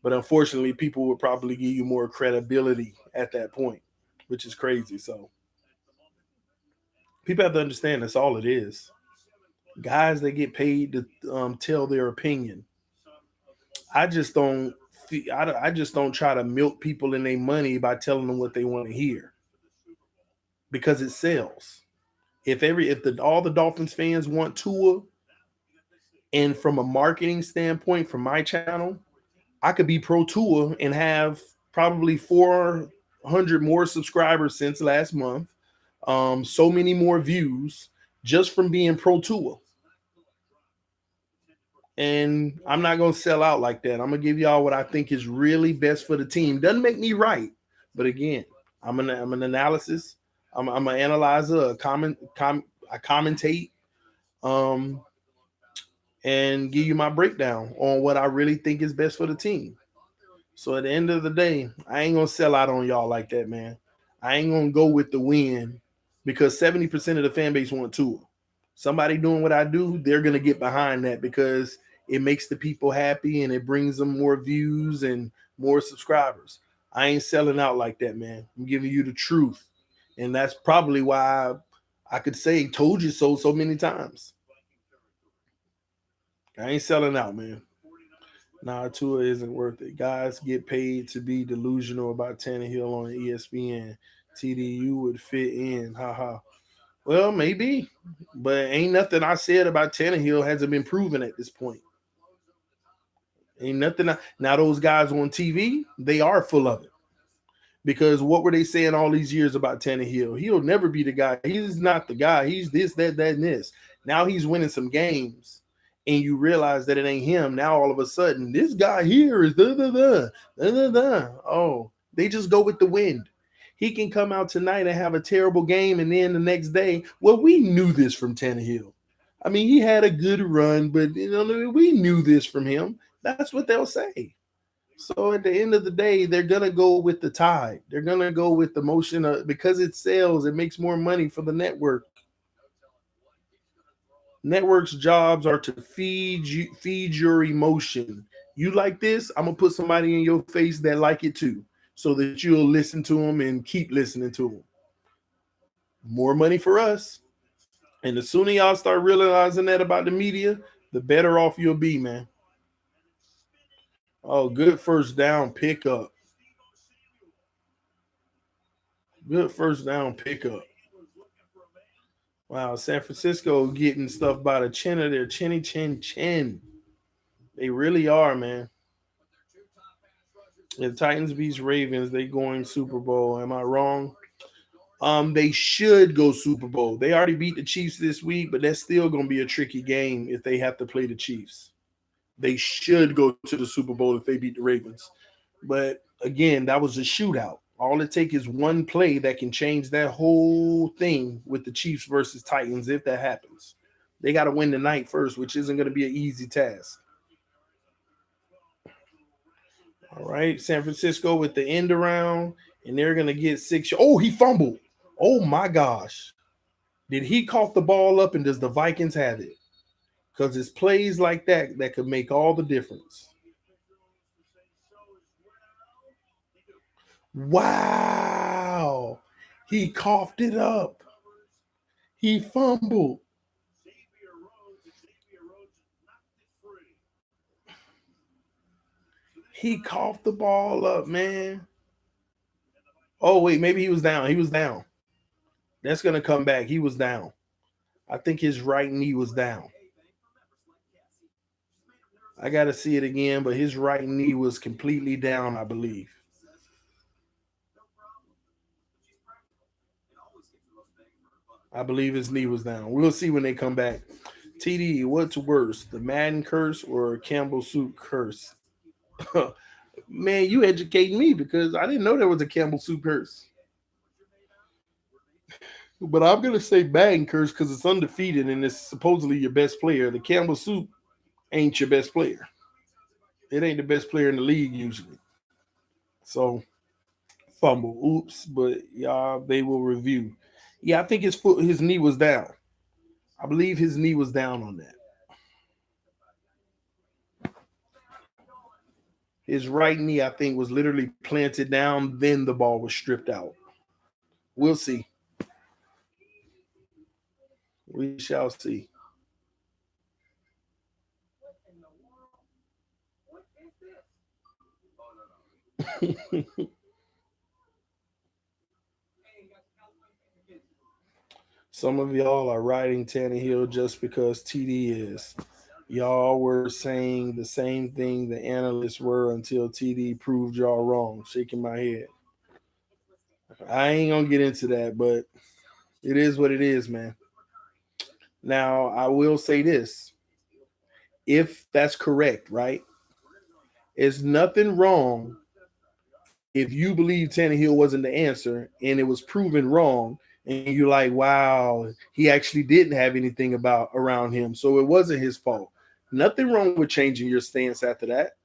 But unfortunately, people would probably give you more credibility at that point, which is crazy. So people have to understand that's all it is. Guys that get paid to tell their opinion. I just don't. I just don't try to milk people in their money by telling them what they want to hear because it sells. If all the Dolphins fans want Tua, and from a marketing standpoint, from my channel, I could be pro Tua and have probably 400 more subscribers since last month, so many more views just from being pro Tua. And I'm not gonna sell out like that. I'm gonna give y'all what I think is really best for the team. Doesn't make me right, but again, I'm an analysis. I'm an analyzer. I commentate. Um, and give you my breakdown on what I really think is best for the team. So at the end of the day, I ain't gonna sell out on y'all like that, man. I ain't gonna go with the win because 70% of the fan base want Tua. Somebody doing what I do, they're gonna get behind that because it makes the people happy and it brings them more views and more subscribers. I ain't selling out like that, man. I'm giving you the truth. And that's probably why I could say told you so many times. I ain't selling out, man. Nah, Tua isn't worth it. Guys get paid to be delusional about Tannehill on ESPN. TDU would fit in. Haha. Well, maybe, but ain't nothing I said about Tannehill hasn't been proven at this point. Ain't nothing. Now those guys on TV, they are full of it. Because what were they saying all these years about Tannehill? He'll never be the guy. He's not the guy. He's this, that, and this. Now he's winning some games, and you realize that it ain't him. Now all of a sudden, this guy here is da da da da da da. Oh, they just go with the wind. He can come out tonight and have a terrible game, and then the next day, well, we knew this from Tannehill. I mean, he had a good run, but we knew this from him. That's what they'll say. So at the end of the day, they're gonna go with the tide. They're gonna go with the motion because it sells. It makes more money for the network. Networks' jobs are to feed your emotion. You like this? I'm gonna put somebody in your face that like it too, so that you'll listen to them and keep listening to them. More money for us. And the sooner y'all start realizing that about the media, the better off you'll be, man. Oh, good first down pickup. Good first down pickup. Wow, San Francisco getting stuff by the chin of their chinny chin chin. They really are, man. If Titans beats Ravens, they going Super Bowl. Am I wrong? They should go Super Bowl. They already beat the Chiefs this week, but that's still gonna be a tricky game if they have to play the Chiefs. They should go to the Super Bowl if they beat the Ravens. But again, that was a shootout. All it takes is one play that can change that whole thing with the Chiefs versus Titans if that happens. They got to win tonight first, which isn't going to be an easy task. All right, San Francisco with the end around, and they're going to get 6. Oh, he fumbled. Oh my gosh. Did he cough the ball up, and does the Vikings have it? Because it's plays like that that could make all the difference. Wow. He coughed it up. He fumbled. He coughed the ball up, man. Oh, wait, maybe he was down. He was down. That's going to come back. He was down. I think his right knee was down. I got to see it again, but his right knee was completely down, I believe. I believe his knee was down. We'll see when they come back. TD, what's worse, the Madden curse or Campbell soup curse? Man, you educating me because I didn't know there was a Campbell soup curse. But I'm gonna say Madden curse because it's undefeated and it's supposedly your best player. The Campbell soup ain't your best player. It ain't the best player in the league usually. So fumble, oops. But y'all, they will review. Yeah, I think his knee was down. I believe his knee was down on that. His right knee, I think, was literally planted down. Then the ball was stripped out. We'll see. We shall see. Some of y'all are riding Tannehill just because TD is. Y'all were saying the same thing the analysts were until TD proved y'all wrong. Shaking my head. I ain't gonna get into that, but it is what it is, man. Now I will say this: if that's correct, right? It's nothing wrong if you believe Tannehill wasn't the answer and it was proven wrong, and you're like, wow, he actually didn't have anything about around him, so it wasn't his fault. Nothing wrong with changing your stance after that.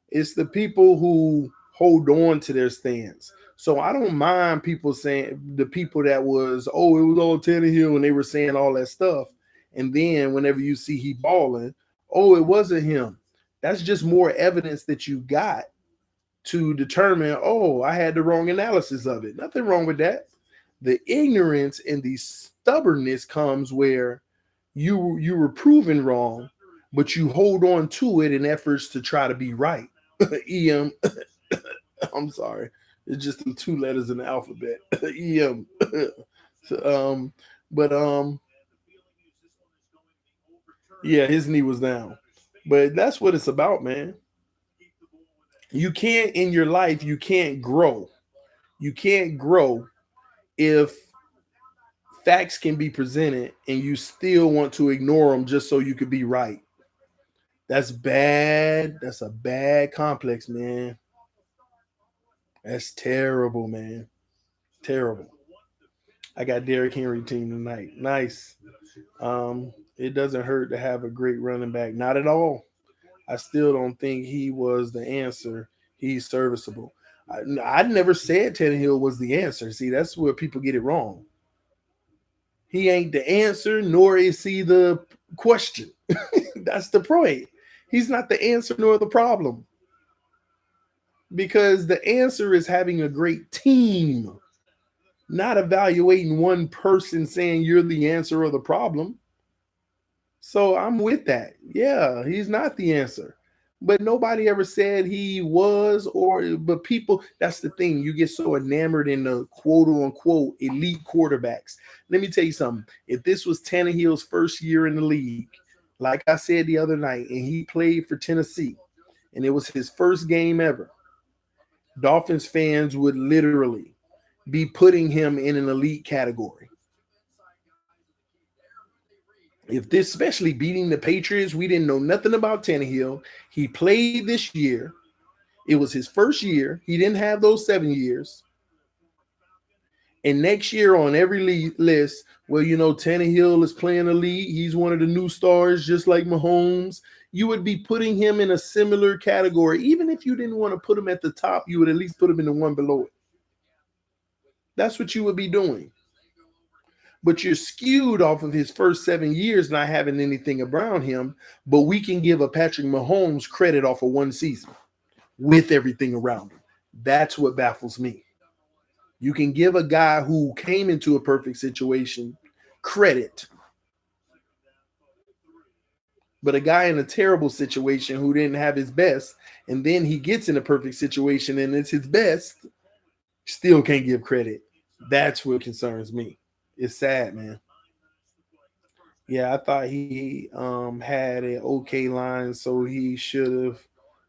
It's the people who hold on to their stance. So I don't mind people saying the people that was, oh, it was all Tannehill and they were saying all that stuff. And then whenever you see he balling, oh, it wasn't him. That's just more evidence that you got to determine, oh, I had the wrong analysis of it. Nothing wrong with that. The ignorance and the stubbornness comes where you were proven wrong, but you hold on to it in efforts to try to be right. EM. I'm sorry. It's just the 2 letters in the alphabet. EM. But yeah, his knee was down. But that's what it's about, man. You can't in your life, you can't grow. You can't grow if facts can be presented and you still want to ignore them just so you could be right. That's bad. That's a bad complex, man. That's terrible, man. Terrible. I got Derrick Henry team tonight. Nice. It doesn't hurt to have a great running back. Not at all. I still don't think he was the answer. He's serviceable. I never said Tannehill was the answer. See, that's where people get it wrong. He ain't the answer, nor is he the question. That's the point. He's not the answer nor the problem. Because the answer is having a great team, not evaluating one person saying you're the answer or the problem. So I'm with that. Yeah, he's not the answer. But nobody ever said he was, but people, that's the thing. You get so enamored in the quote unquote elite quarterbacks. Let me tell you something. If this was Tannehill's first year in the league, like I said the other night, and he played for Tennessee, and it was his first game ever, Dolphins fans would literally be putting him in an elite category. If this, especially beating the Patriots, we didn't know nothing about Tannehill. He played this year. It was his first year. He didn't have those 7 years. And next year on every list, well, Tannehill is playing elite. He's one of the new stars, just like Mahomes. You would be putting him in a similar category. Even if you didn't want to put him at the top, you would at least put him in the one below it. That's what you would be doing. But you're skewed off of his first 7 years not having anything around him. But we can give a Patrick Mahomes credit off of one season with everything around him. That's what baffles me. You can give a guy who came into a perfect situation credit, but a guy in a terrible situation who didn't have his best, and then he gets in a perfect situation and it's his best, still can't give credit. That's what concerns me. It's sad, man. Yeah, I thought he had an okay line, so he should have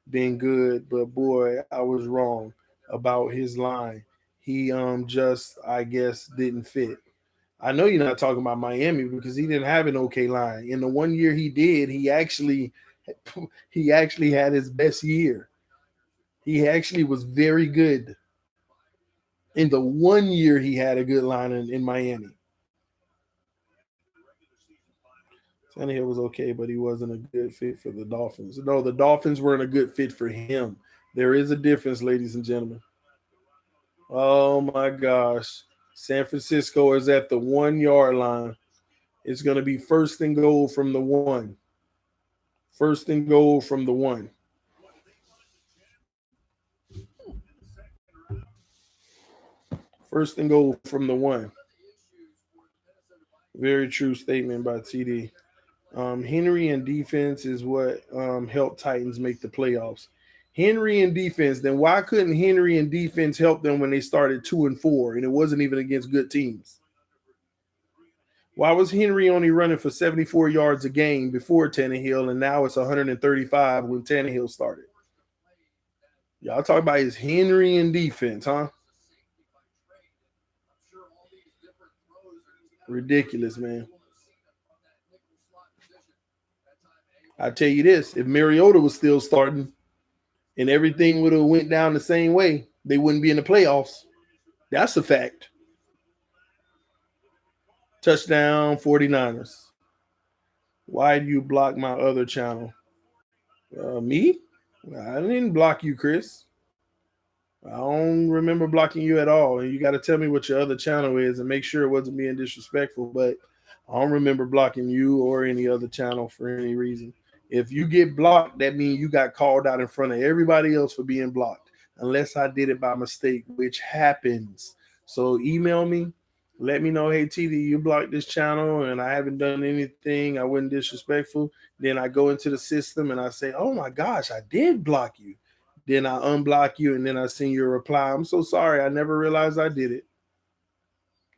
been good. But boy, I was wrong about his line. He just, I guess, didn't fit. I know you're not talking about Miami because he didn't have an okay line. In the 1 year he did, he actually had his best year. He actually was very good. In the 1 year he had a good line in Miami. Tannehill was okay, but he wasn't a good fit for the Dolphins. No, the Dolphins weren't a good fit for him. There is a difference, ladies and gentlemen. Oh my gosh. San Francisco is at the 1 yard line. It's going to be first and goal from the one. First and goal from the one. First and goal from the one. Very true statement by TD. Henry and defense is what helped Titans make the playoffs. Henry and defense, then why couldn't Henry and defense help them when they started 2-4 and it wasn't even against good teams? Why was Henry only running for 74 yards a game before Tannehill and now it's 135 when Tannehill started? Y'all talk about his Henry and defense, huh? Ridiculous, man. I tell you this, if Mariota was still starting and everything would have went down the same way, they wouldn't be in the playoffs. That's a fact. Touchdown 49ers. Why do you block my other channel? Me? I didn't block you, Chris. I don't remember blocking you at all. And you got to tell me what your other channel is and make sure it wasn't being disrespectful. But I don't remember blocking you or any other channel for any reason. If you get blocked, that means you got called out in front of everybody else for being blocked, unless I did it by mistake, which happens. So email me. Let me know, hey, TD, you blocked this channel and I haven't done anything. I wasn't disrespectful. Then I go into the system and I say, oh, my gosh, I did block you. Then I unblock you and then I send you a reply. I'm so sorry. I never realized I did it.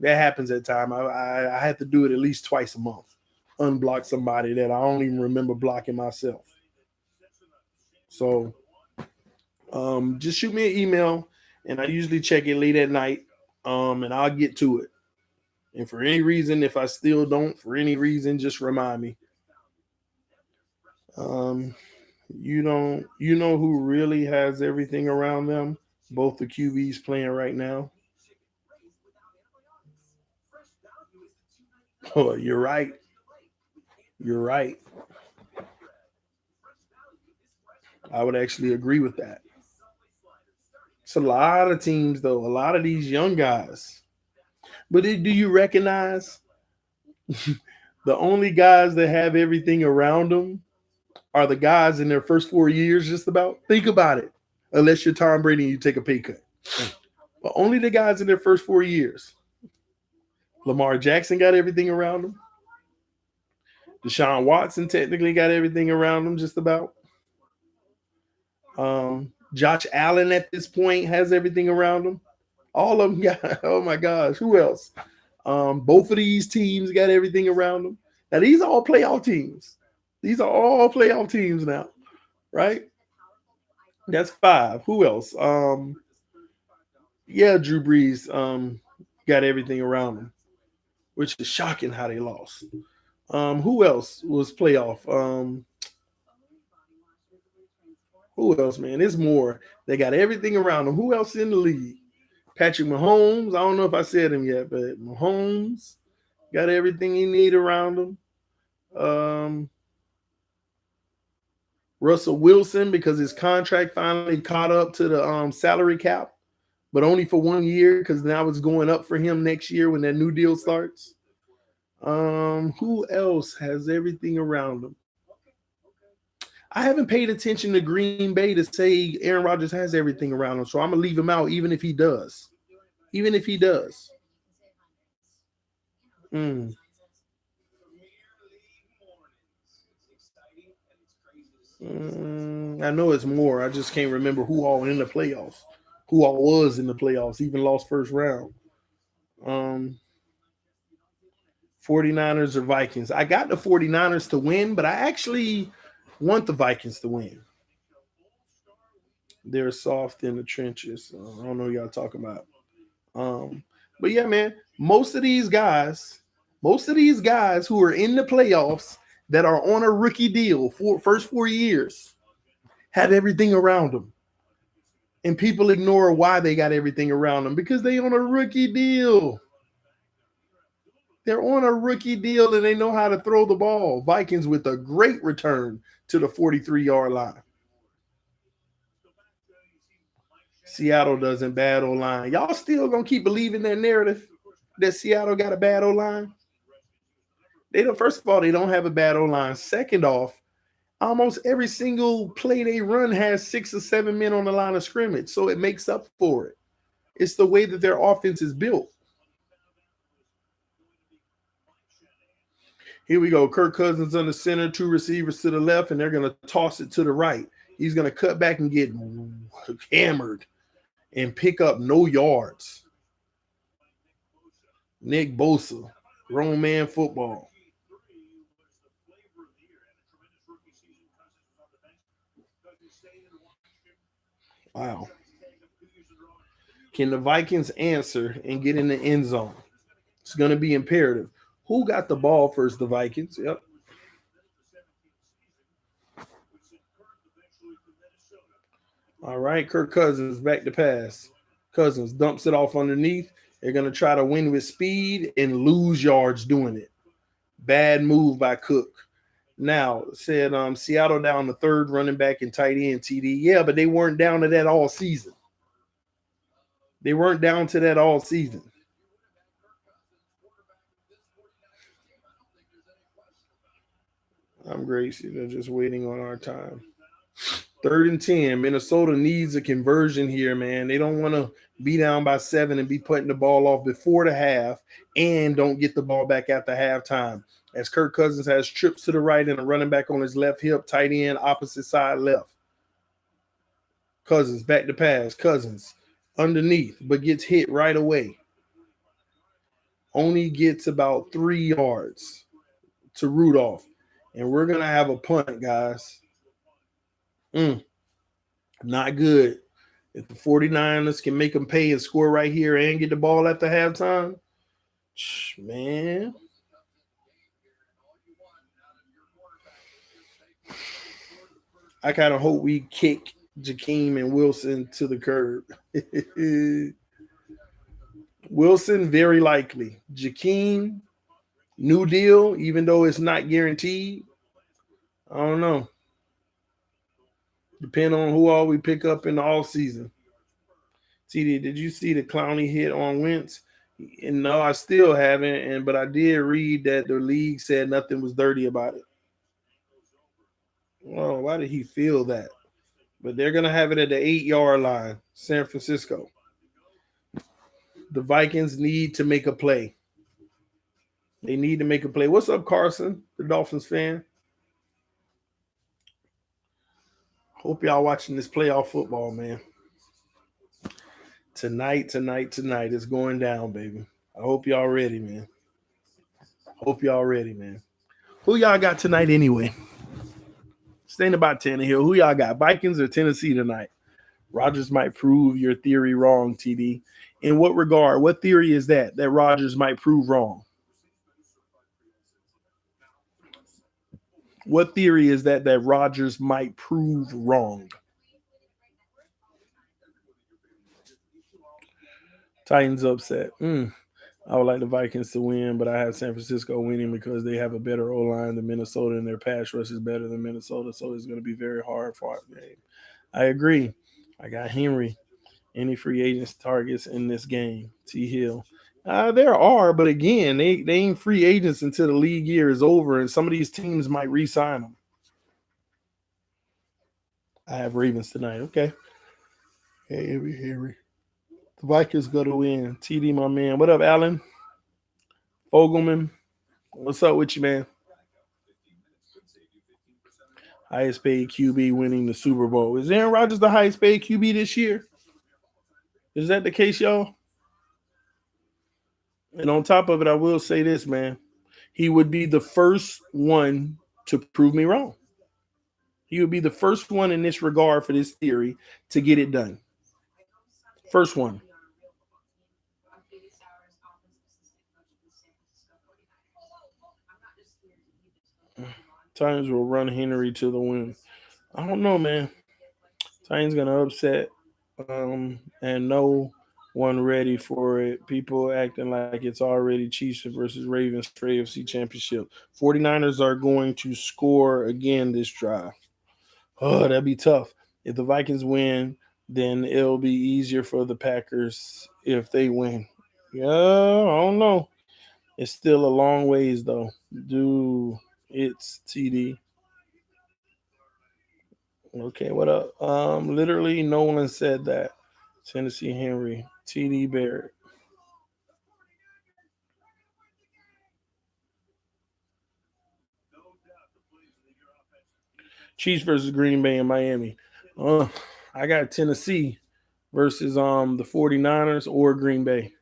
That happens at time. I have to do it at least twice a month. Unblock somebody that I don't even remember blocking myself. So just shoot me an email and I usually check it late at night and I'll get to it. And for any reason, if I still don't, for any reason, just remind me. You know who really has everything around them? Both the QBs playing right now. Oh, you're right. You're right. I would actually agree with that. It's a lot of teams, though. A lot of these young guys. But do you recognize the only guys that have everything around them are the guys in their first 4 years, just about? Think about it. Unless you're Tom Brady and you take a pay cut. But only the guys in their first 4 years. Lamar Jackson got everything around him. Deshaun Watson technically got everything around him, just about. Josh Allen at this point has everything around him. All of them got, oh my gosh, who else? Both of these teams got everything around them. Now, these are all playoff teams. These are all playoff teams now, right? That's five. Who else? Yeah, Drew Brees got everything around him, which is shocking how they lost. Who else was playoff? Who else, man? There's more. They got everything around them. Who else in the league? Patrick Mahomes. I don't know if I said him yet, but Mahomes got everything he need around him. Um, Russell Wilson, because his contract finally caught up to the salary cap, but only for 1 year because now it's going up for him next year when that new deal starts. Who else has everything around him? I haven't paid attention to Green Bay to say Aaron Rodgers has everything around him, so I'm gonna leave him out, even if he does. Even if he does. Mm. I know it's more. I just can't remember who all in the playoffs. Who all was in the playoffs, even lost first round. Um, 49ers or Vikings. I got the 49ers to win, but I actually want the Vikings to win. They're soft in the trenches. I don't know what y'all talking about. Um, but yeah, man, most of these guys who are in the playoffs that are on a rookie deal for first 4 years have everything around them. And people ignore why they got everything around them because they on a rookie deal. They're on a rookie deal and they know how to throw the ball. Vikings with a great return to the 43-yard line. Seattle doesn't bad O line. Y'all still gonna keep believing their narrative that Seattle got a bad O line? They don't. First of all, they don't have a bad O line. Second off, almost every single play they run has 6 or 7 men on the line of scrimmage, so it makes up for it. It's the way that their offense is built. Here we go. Kirk Cousins on the center, two receivers to the left, and they're going to toss it to the right. He's going to cut back and get hammered and pick up no yards. Nick Bosa, grown man football. Wow. Can the Vikings answer and get in the end zone? It's going to be imperative. Who got the ball first? The Vikings. Yep. All right. Kirk Cousins back to pass. Cousins dumps it off underneath. They're going to try to win with speed and lose yards doing it. Bad move by Cook. Now, said Seattle down the third running back and tight end TD. Yeah, but they weren't down to that all season. They weren't down to that all season. I'm Gracie. They're just waiting on our time. 3rd and 10. Minnesota needs a conversion here, man. They don't want to be down by 7 and be putting the ball off before the half and don't get the ball back after halftime. As Kirk Cousins has trips to the right and a running back on his left hip, tight end, opposite side left. Cousins back to pass. Cousins underneath, but gets hit right away. Only gets about 3 yards to Rudolph. And we're going to have a punt, guys. Not good. If the 49ers can make them pay and score right here and get the ball at the halftime, man. I kind of hope we kick Jakeem and Wilson to the curb. Wilson, very likely. Jakeem, new deal, even though it's not guaranteed. I don't know. Depend on who all we pick up in the off season. TD, did you see the Clowney hit on Wentz? And no, I still haven't. But I did read that the league said nothing was dirty about it. Oh, why did he feel that? But they're gonna have it at the 8-yard line, San Francisco. The Vikings need to make a play. They need to make a play. What's up, Carson, the Dolphins fan? Hope y'all watching this playoff football, man. Tonight, it's going down, baby. I hope y'all ready, man. Hope y'all ready, man. Who y'all got tonight anyway? Staying about Tannehill. Who y'all got? Vikings or Tennessee tonight? Rodgers might prove your theory wrong, TD. In what regard? What theory is that Rodgers might prove wrong? What theory is that Rodgers might prove wrong? Titans upset. I would like the Vikings to win, but I have San Francisco winning because they have a better O line than Minnesota, and their pass rush is better than Minnesota. So it's going to be very hard for our game. I agree. I got Henry. Any free agents targets in this game? T. Hill. There are, but again, they ain't free agents until the league year is over, and some of these teams might re-sign them. I have Ravens tonight. Okay. Hey, Henry. The Vikings go to win. TD, my man. What up, Alan? Fogelman. What's up with you, man? Highest paid QB winning the Super Bowl. Is Aaron Rodgers the highest paid QB this year? Is that the case, y'all? And on top of it, I will say this, man. He would be the first one to prove me wrong. He would be the first one in this regard for this theory to get it done. First one. Titans will run Henry to the win. I don't know, man. Titans gonna upset, and no one ready for it. People acting like it's already Chiefs versus Ravens for AFC Championship. 49ers are going to score again this drive. Oh, that'd be tough. If the Vikings win, then it'll be easier for the Packers if they win. Yeah, I don't know. It's still a long ways though. Dude, it's TD. Okay, what up? Literally no one said that. Tennessee Henry, TD Barrett. Chiefs versus Green Bay and Miami. I got Tennessee versus the 49ers or Green Bay.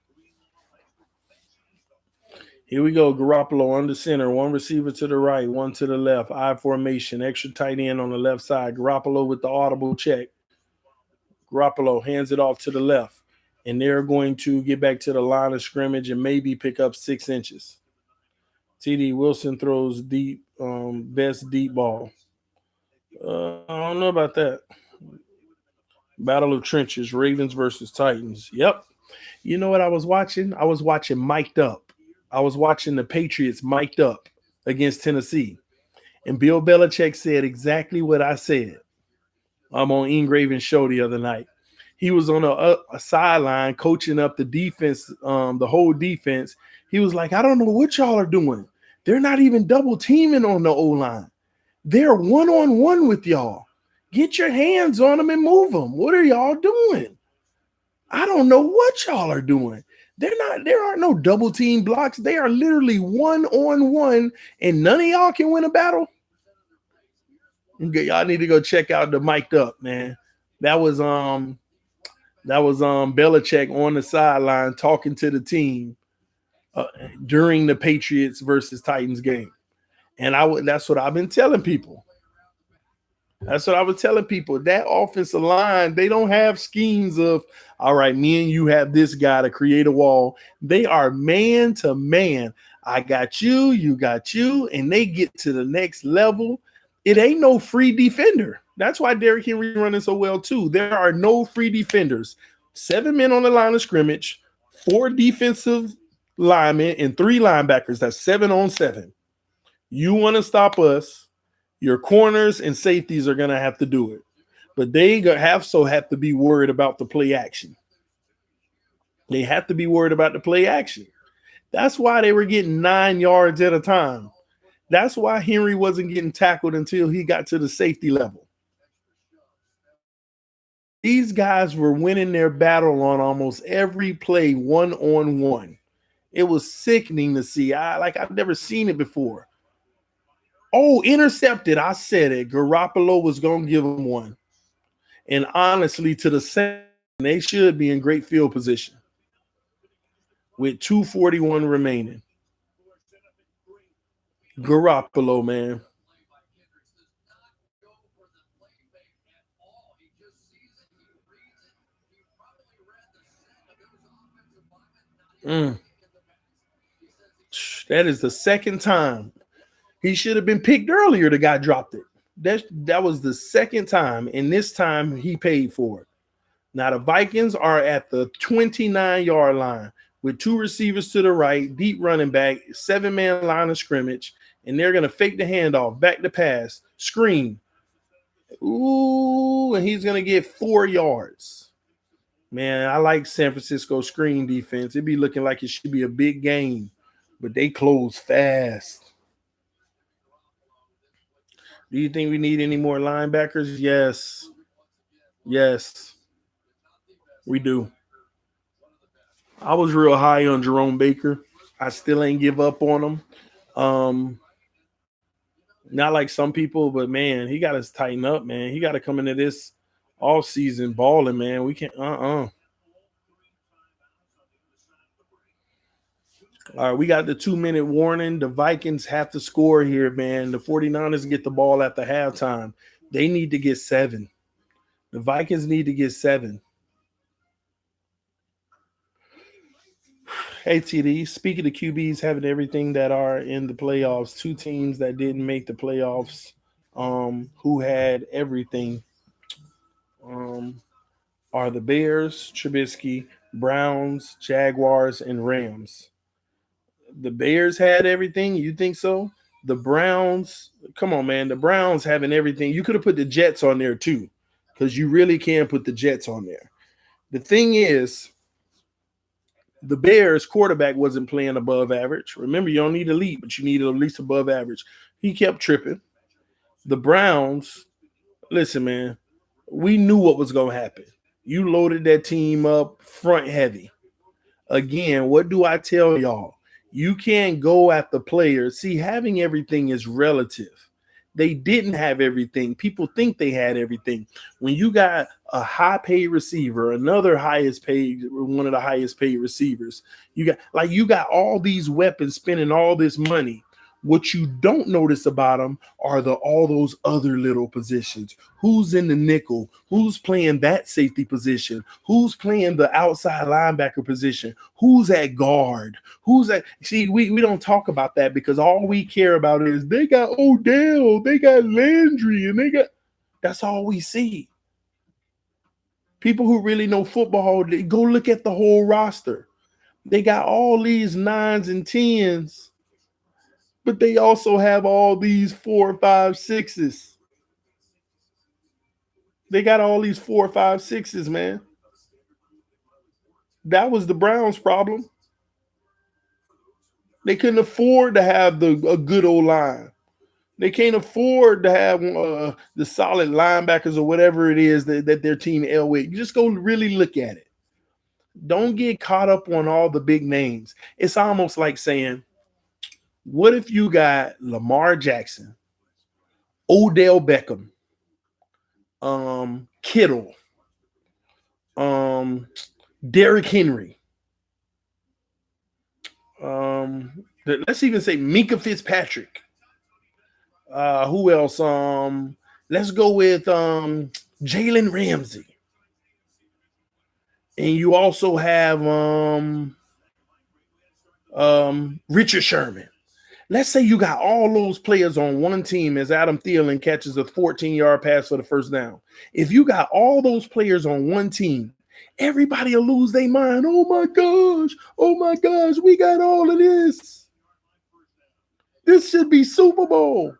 Here we go. Garoppolo under center, one receiver to the right, one to the left. I formation, extra tight end on the left side. Garoppolo with the audible check. Garoppolo hands it off to the left, and they're going to get back to the line of scrimmage and maybe pick up 6 inches. TD Wilson throws deep, best deep ball. I don't know about that. Battle of Trenches, Ravens versus Titans. Yep. You know what I was watching? I was watching Mic'd Up. I was watching the Patriots mic'd up against Tennessee. And Bill Belichick said exactly what I said. I'm on Ingraven's show the other night. He was on a sideline coaching up the defense, the whole defense. He was like, I don't know what y'all are doing. They're not even double teaming on the O-line. They're one-on-one with y'all. Get your hands on them and move them. What are y'all doing? I don't know what y'all are doing. There aren't no double team blocks. They are literally one-on-one, and none of y'all can win a battle. Okay, y'all need to go check out the Mic'd Up, man. That was Belichick on the sideline talking to the team during the Patriots versus Titans game. And that's what I've been telling people. That's what I was telling people. That offensive line, they don't have schemes of, all right, me and you have this guy to create a wall. They are man to man. I got you got you, and they get to the next level. It ain't no free defender. That's why Derrick Henry running so well, too. There are no free defenders. 7 men on the line of scrimmage, 4 defensive linemen, and 3 linebackers. That's 7 on 7. You want to stop us, your corners and safeties are going to have to do it. But they have to be worried about the play action. They have to be worried about the play action. That's why they were getting 9 yards at a time. That's why Henry wasn't getting tackled until he got to the safety level. These guys were winning their battle on almost every play one-on-one. It was sickening to see. I've never seen it before. Oh, intercepted. I said it. Garoppolo was going to give him one. And honestly, to the second, they should be in great field position with 2:41 remaining. Garoppolo, man. That is the second time. He should have been picked earlier. The guy dropped it. That was the second time, and this time he paid for it. Now the Vikings are at the 29-yard line with two receivers to the right, deep running back, 7-man line of scrimmage, and they're gonna fake the handoff, back to pass, screen. Ooh, and he's gonna get 4 yards. Man, I like San Francisco screen defense. It'd be looking like it should be a big game, but they close fast. Do you think we need any more linebackers? Yes. Yes, we do. I was real high on Jerome Baker. I still ain't give up on him. Um, Not like some people, but man, he got to tighten up, man. He got to come into this all season balling, man. We can't. All right, we got the 2-minute warning. The Vikings have to score here, man. The 49ers get the ball at the halftime. They need to get 7. The Vikings need to get 7. Hey, TD, speaking of QBs having everything that are in the playoffs, 2 teams that didn't make the playoffs, who had everything, um, are the Bears, Trubisky, Browns, Jaguars, and Rams. The Bears had everything. You think so? The Browns, come on, man. The Browns having everything. You could have put the Jets on there too, because you really can put the Jets on there. The thing is, the Bears quarterback wasn't playing above average. Remember, you don't need elite, but you need at least above average. He kept tripping. The Browns, listen, man, we knew what was going to happen. You loaded that team up front heavy. Again, what do I tell y'all? You can't go at the players. See, having everything is relative. They didn't have everything. People think they had everything. When you got a high paid receiver, another highest paid, one of the highest paid receivers, you got all these weapons spending all this money. What you don't notice about them are all those other little positions. Who's in the nickel? Who's playing that safety position? Who's playing the outside linebacker position? Who's at guard? Who's at? See, we don't talk about that because all we care about is they got Odell, they got Landry, and they got. That's all we see. People who really know football, they go look at the whole roster. They got all these 9s and 10s. But they also have all these 4, 5, 6s. They got all these 4, 5, 6s, man. That was the Browns' problem. They couldn't afford to have a good old line. They can't afford to have the solid linebackers or whatever it is that their team L with. You just go really look at it. Don't get caught up on all the big names. It's almost like saying, what if you got Lamar Jackson, Odell Beckham, Kittle, Derrick Henry, let's even say Minka Fitzpatrick. Who else? Let's go with Jalen Ramsey. And you also have Richard Sherman. Let's say you got all those players on one team as Adam Thielen catches a 14-yard pass for the first down. If you got all those players on one team, everybody will lose their mind. Oh my gosh, we got all of this. This should be Super Bowl.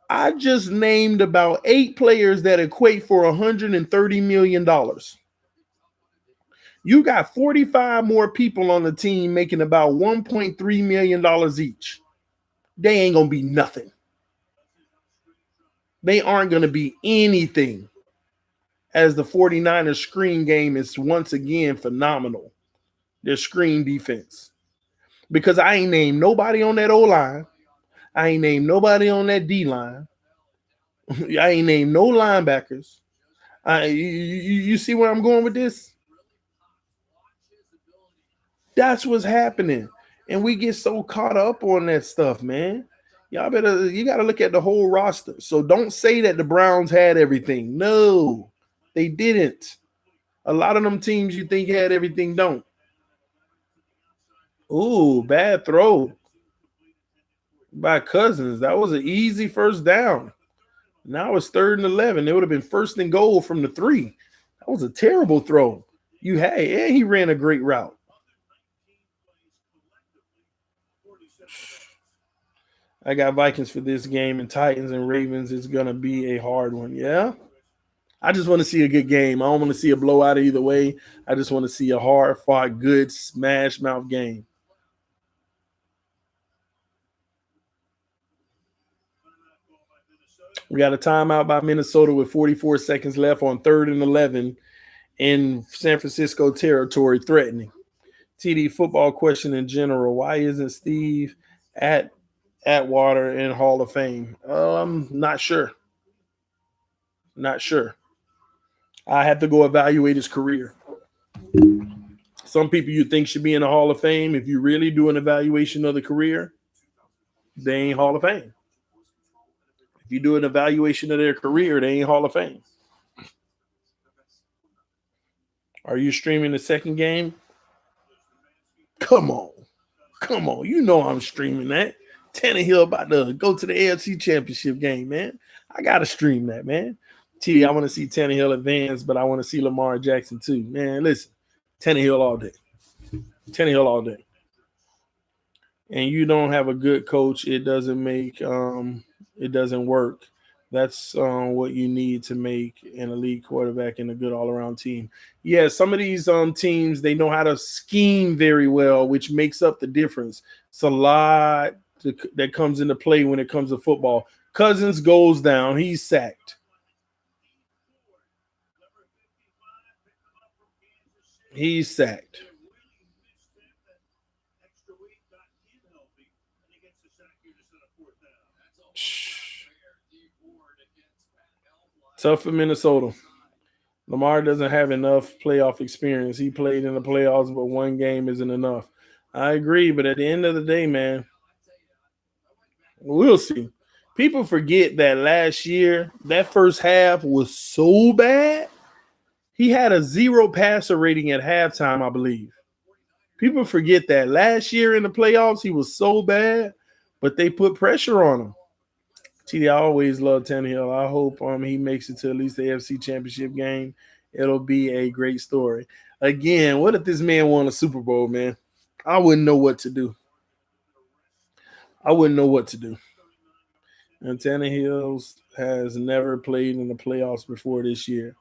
I just named about 8 players that equate for $130 million. You got 45 more people on the team making about $1.3 million each. They ain't going to be nothing. They aren't going to be anything, as the 49ers screen game is once again phenomenal. Their screen defense. Because I ain't named nobody on that O-line. I ain't named nobody on that D-line. I ain't named no linebackers. You see where I'm going with this? That's what's happening. And we get so caught up on that stuff, man. You got to look at the whole roster. So don't say that the Browns had everything. No, they didn't. A lot of them teams you think had everything don't. Ooh, bad throw by Cousins. That was an easy first down. Now it's 3rd and 11. It would have been 1st and goal from the 3. That was a terrible throw. You had, and he ran a great route. I got Vikings for this game, and Titans and Ravens is gonna be a hard one. Yeah, I just want to see a good game. I don't want to see a blowout either way. I just want to see a hard fought, good smash mouth game. We got a timeout by Minnesota with 44 seconds left on 3rd and 11 in San Francisco territory, threatening. TD football question in general: why isn't Steve at Atwater in Hall of Fame? Not sure. Not sure. I have to go evaluate his career. Some people you think should be in the Hall of Fame, if you really do an evaluation of the career, they ain't Hall of Fame. If you do an evaluation of their career, they ain't Hall of Fame. Are you streaming the second game? Come on. Come on. You know I'm streaming that. Tannehill about to go to the AFC Championship game, man. I got to stream that, man. T, I want to see Tannehill advance, but I want to see Lamar Jackson too. Man, listen. Tannehill all day. Tannehill all day. And you don't have a good coach, it doesn't work. That's what you need to make an elite quarterback and a good all-around team. Yeah, some of these teams, they know how to scheme very well, which makes up the difference. It's a lot that comes into play when it comes to football. Cousins goes down. He's sacked. He's sacked. Tough for Minnesota. Lamar doesn't have enough playoff experience. He played in the playoffs, but one game isn't enough. I agree, but at the end of the day, man, we'll see. People forget that last year, that first half was so bad. He had a 0 passer rating at halftime, I believe. People forget that last year in the playoffs, he was so bad, but they put pressure on him. TD, I always love Tannehill. I hope he makes it to at least the AFC Championship game. It'll be a great story. Again, what if this man won a Super Bowl, man? I wouldn't know what to do. I wouldn't know what to do. And Tannehill has never played in the playoffs before this year.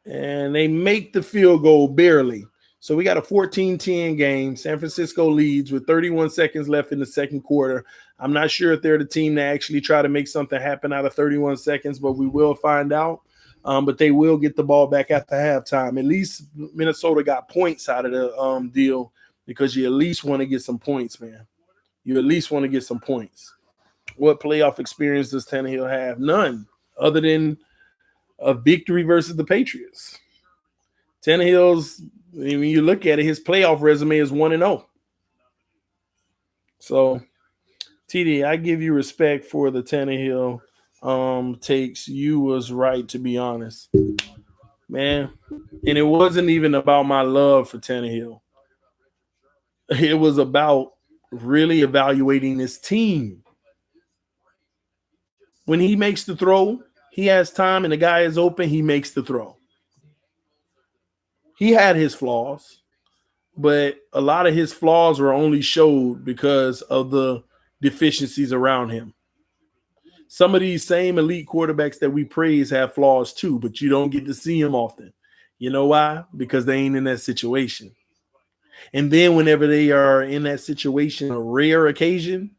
And they make the field goal barely. So we got a 14-10 game. San Francisco leads with 31 seconds left in the second quarter. I'm not sure if they're the team that actually try to make something happen out of 31 seconds, but we will find out. But they will get the ball back after halftime. At least Minnesota got points out of the deal because you at least want to get some points, man. You at least want to get some points. What playoff experience does Tannehill have? None, other than a victory versus the Patriots. Tannehill's, when you look at it, his playoff resume is 1-0. So, TD, I give you respect for the Tannehill takes. You was right, to be honest, man. And it wasn't even about my love for Tannehill. It was about really evaluating his team. When he makes the throw, he has time and the guy is open, he makes the throw. He had his flaws, but a lot of his flaws were only showed because of the deficiencies around him. Some of these same elite quarterbacks that we praise have flaws too, but you don't get to see them often. You know why? Because they ain't in that situation. And then whenever they are in that situation, a rare occasion,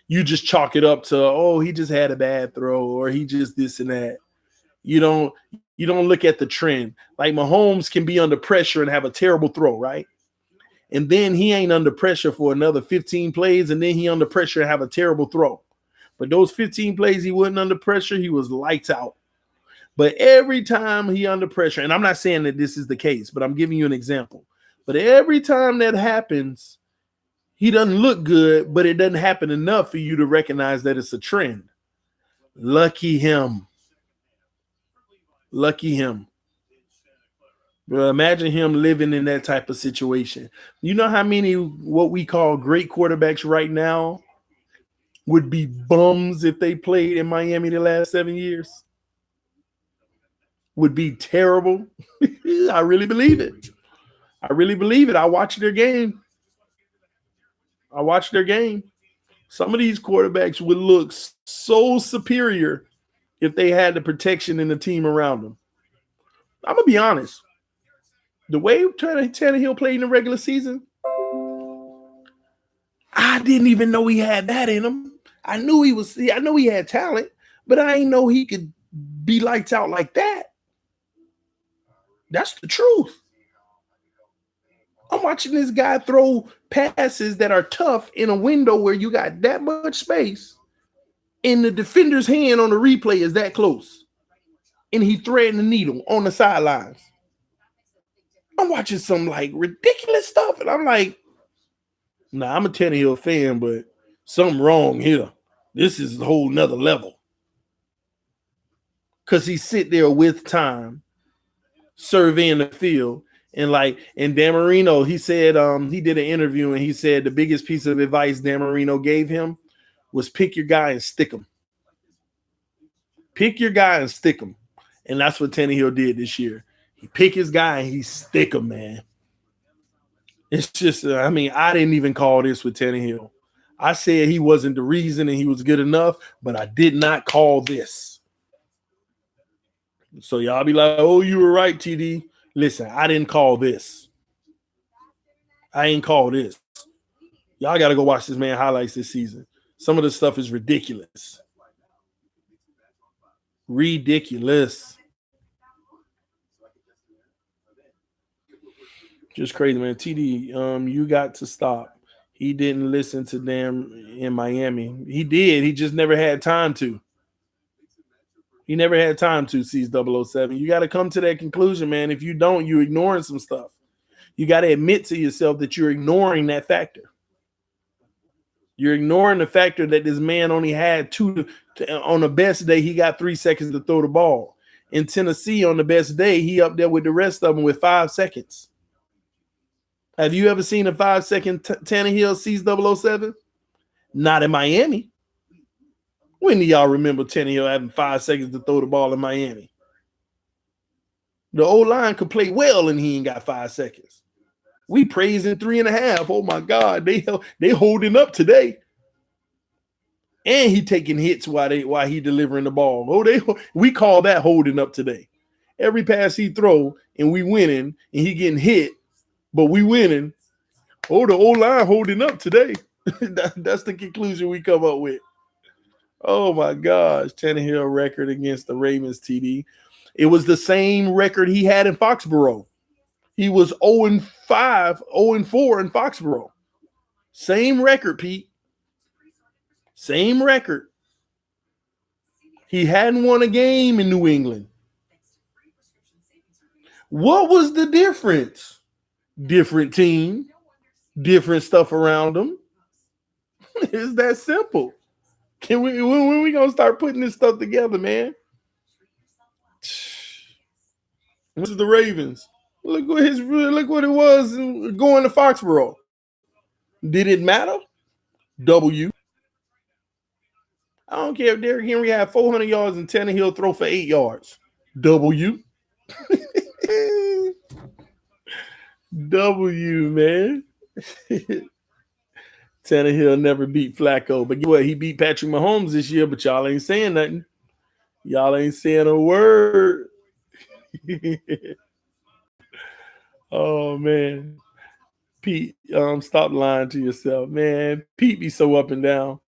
you just chalk it up to, oh, he just had a bad throw or he just this and that. You don't look at the trend. Like Mahomes can be under pressure and have a terrible throw, right? And then he ain't under pressure for another 15 plays, and then he under pressure and have a terrible throw. But those 15 plays he wasn't under pressure, he was lights out. But every time he under pressure, and I'm not saying that this is the case, but I'm giving you an example. But every time that happens, he doesn't look good, but it doesn't happen enough for you to recognize that it's a trend. Lucky him. Lucky him. But imagine him living in that type of situation. You know how many what we call great quarterbacks right now would be bums if they played in Miami the last 7 years? would be terrible. I really believe it. I really believe it. I watch their game. I watch their game. Some of these quarterbacks would look so superior if they had the protection and the team around them. I'm gonna be honest. The way Tannehill played in the regular season, I didn't even know he had that in him. I knew he was. I know he had talent, but I didn't know he could be lights out like that. That's the truth. I'm watching this guy throw passes that are tough in a window where you got that much space, and the defender's hand on the replay is that close, and he threading the needle on the sidelines. I'm watching some like ridiculous stuff, and I'm like, nah, I'm a Tannehill fan, but something wrong here. This is a whole nother level. Because he sit there with time, surveying the field, and Dan Marino, he said he did an interview, and he said the biggest piece of advice Dan Marino gave him was pick your guy and stick him. Pick your guy and stick him. And that's what Tannehill did this year. He pick his guy and he stick him, man. It's just, I didn't even call this with Tannehill. I said he wasn't the reason and he was good enough, but I did not call this. So y'all be like, oh, you were right, TD. Listen, I didn't call this. I ain't call this. Y'all got to go watch this man highlights this season. Some of the stuff is ridiculous. Ridiculous. Just crazy, man. TD, you got to stop. He didn't listen to them in Miami. He did. He just never had time to. He never had time to, C's 007. You got to come to that conclusion, man. If you don't, you're ignoring some stuff. You got to admit to yourself that you're ignoring that factor. You're ignoring the factor that this man only had on the best day, he got 3 seconds to throw the ball. In Tennessee, on the best day, he up there with the rest of them with 5 seconds. Have you ever seen a 5-second Tannehill C's 007? Not in Miami. When do y'all remember Tannehill having 5 seconds to throw the ball in Miami? The O-line could play well and he ain't got 5 seconds. We praising 3.5. Oh my God, they holding up today. And he taking hits while he delivering the ball. We call that holding up today. Every pass he throw and we winning and he getting hit, but we winning. Oh, the O-line holding up today. That's the conclusion we come up with. Oh my gosh, Tannehill record against the Ravens, TD. It was the same record he had in Foxborough. He was 0-5, 0-4 in Foxborough. Same record, Pete. Same record. He hadn't won a game in New England. What was the difference? Different team, different stuff around them. It's that simple. When we gonna start putting this stuff together, man? This is the Ravens. Look what it was going to Foxborough. Did it matter? W. I don't care if Derrick Henry had 400 yards and Tannehill throw for 8 yards. W. W, man. Tannehill never beat Flacco. But guess what? He beat Patrick Mahomes this year, but y'all ain't saying nothing. Y'all ain't saying a word. Oh, man. Pete, stop lying to yourself, man. Pete be so up and down.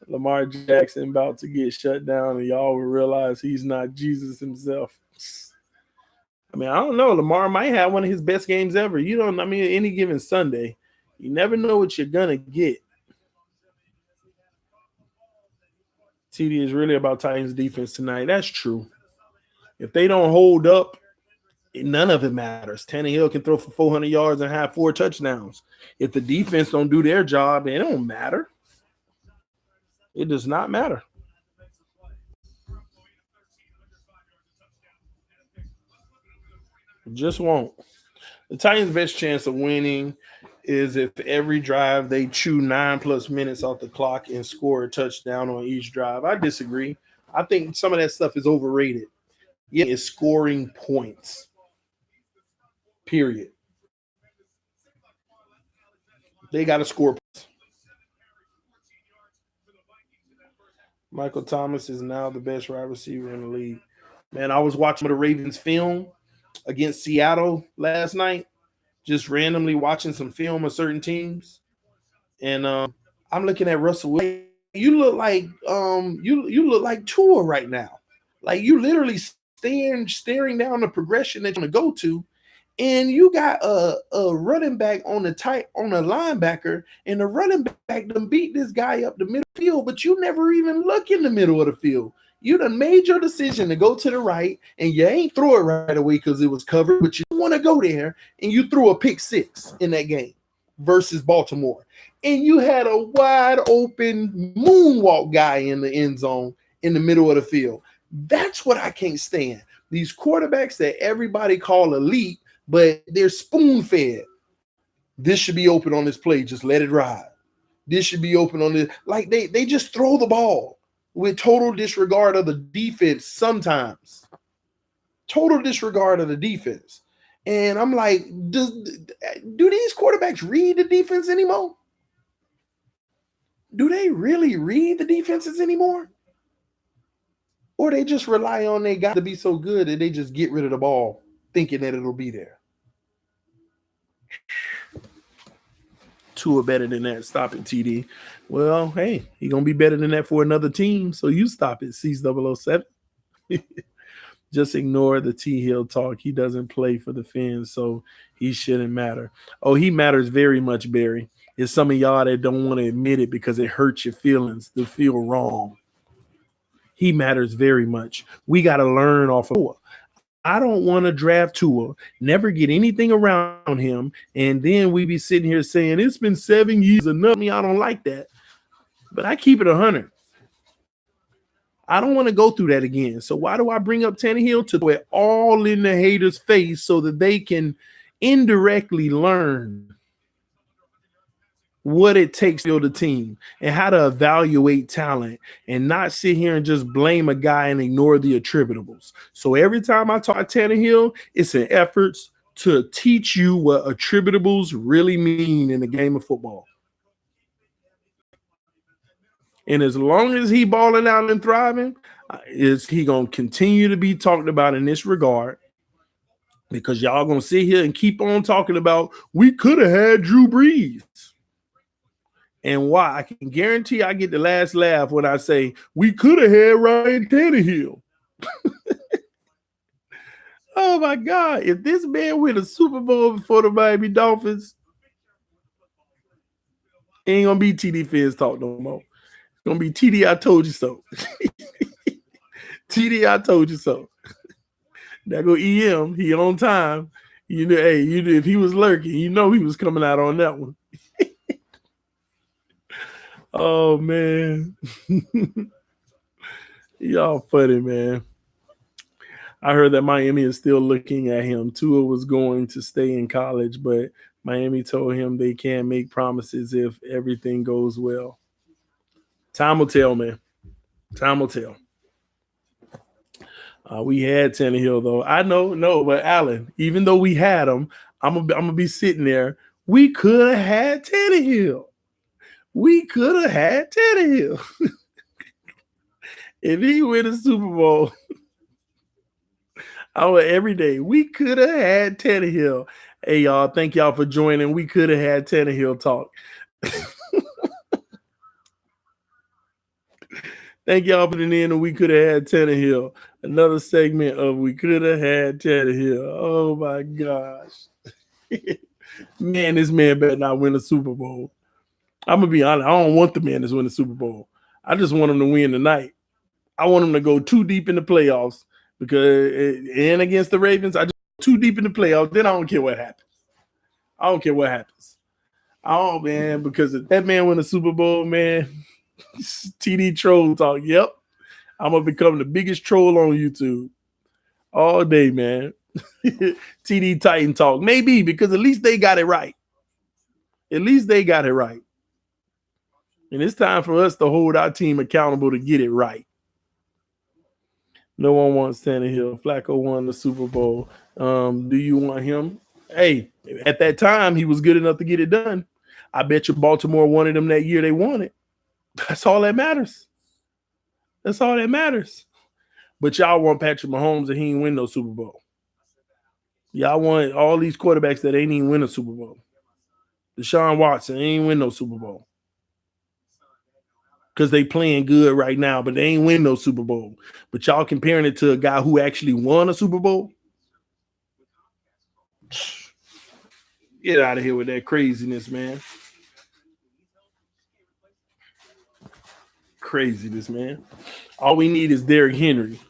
Lamar Jackson about to get shut down, and y'all will realize he's not Jesus himself. I don't know. Lamar might have one of his best games ever. Any given Sunday, you never know what you're going to get. TD is really about Titans defense tonight. That's true. If they don't hold up, none of it matters. Tannehill can throw for 400 yards and have 4 touchdowns. If the defense don't do their job, it don't matter. It does not matter. It just won't. The Titans' best chance of winning is if every drive they chew 9+ minutes off the clock and score a touchdown on each drive. I disagree. I think some of that stuff is overrated. Yeah, is scoring points. Period. They got to score. Michael Thomas is now the best wide receiver in the league. Man, I was watching the Ravens film against Seattle last night, just randomly watching some film of certain teams, and I'm looking at Russell Wilson. You look like you look like Tua right now. Like you literally staring down the progression that you're gonna go to, and you got a running back on the tight on a linebacker, and the running back done beat this guy up the middle field, but you never even look in the middle of the field. You done made your decision to go to the right, and you ain't throw it right away because it was covered, but you want to go there, and you threw a pick six in that game versus Baltimore. And you had a wide open moonwalk guy in the end zone in the middle of the field. That's what I can't stand. These quarterbacks that everybody call elite, but they're spoon fed. This should be open on this play. Just let it ride. This should be open on this. Like they just throw the ball with total disregard of the defense sometimes. Total disregard of the defense. And I'm like, do these quarterbacks read the defense anymore? Do they really read the defenses anymore? Or they just rely on their guy to be so good that they just get rid of the ball thinking that it'll be there? Two are better than that. Stop it, TD. Well, hey, he gonna be better than that for another team. So you stop it, C007. Just ignore the T Hill talk. He doesn't play for the Fins, so he shouldn't matter. Oh, he matters very much, Barry. It's some of y'all that don't want to admit it because it hurts your feelings to feel wrong. He matters very much. We got to learn off of Tua. I don't want to draft Tua, never get anything around him, and then we be sitting here saying it's been 7 years enough. I don't like that, but I keep it 100. I don't want to go through that again. So why do I bring up Tannehill? To throw it all in the haters' face so that they can indirectly learn what it takes to build a team and how to evaluate talent and not sit here and just blame a guy and ignore the attributables. So every time I talk Tannehill, it's an effort to teach you what attributables really mean in the game of football. And as long as he balling out and thriving, is he gonna continue to be talked about in this regard? Because y'all gonna sit here and keep on talking about we could have had Drew Brees. And why? I can guarantee I get the last laugh when I say we could have had Ryan Tannehill. Oh my God. If this man win a Super Bowl before the Miami Dolphins, ain't gonna be TD Fizz talk no more. It's gonna be TD, I told you so. TD, I told you so. That go EM, he on time. You know, hey, if he was lurking, you know he was coming out on that one. Oh man. Y'all funny, man. I heard that Miami is still looking at him. Tua was going to stay in college, but Miami told him they can't make promises if everything goes well. Time will tell, man. Time will tell. We had Tannehill, though. I know, no, but Allen, even though we had him, I'm gonna be sitting there. We could have had Tannehill. We could have had Tannehill. If he win a Super Bowl, I would every day. We could have had Tannehill. Hey, y'all, thank y'all for joining. We could have had Tannehill talk. Thank y'all for tuning in, and we could have had Tannehill. Another segment of we could have had Tannehill. Oh my gosh. Man, this man better not win a Super Bowl. I'm gonna be honest. I don't want the man to win the Super Bowl. I just want him to win tonight. I want him to go too deep in the playoffs because and against the Ravens, I just go too deep in the playoffs. Then I don't care what happens. I don't care what happens. Oh man, because if that man win a Super Bowl, man, TD troll talk. Yep, I'm gonna become the biggest troll on YouTube all day, man. TD Titan talk. Maybe because at least they got it right. At least they got it right. And it's time for us to hold our team accountable to get it right. No one wants Tannehill. Flacco won the Super Bowl. Do you want him? Hey, at that time, he was good enough to get it done. I bet you Baltimore wanted him that year they won it. That's all that matters. That's all that matters. But y'all want Patrick Mahomes and he ain't win no Super Bowl. Y'all want all these quarterbacks that ain't even win a Super Bowl. Deshaun Watson ain't win no Super Bowl. Because they playing good right now, but they ain't win no Super Bowl. But y'all comparing it to a guy who actually won a Super Bowl? Get out of here with that craziness, man. Craziness, man. All we need is Derrick Henry.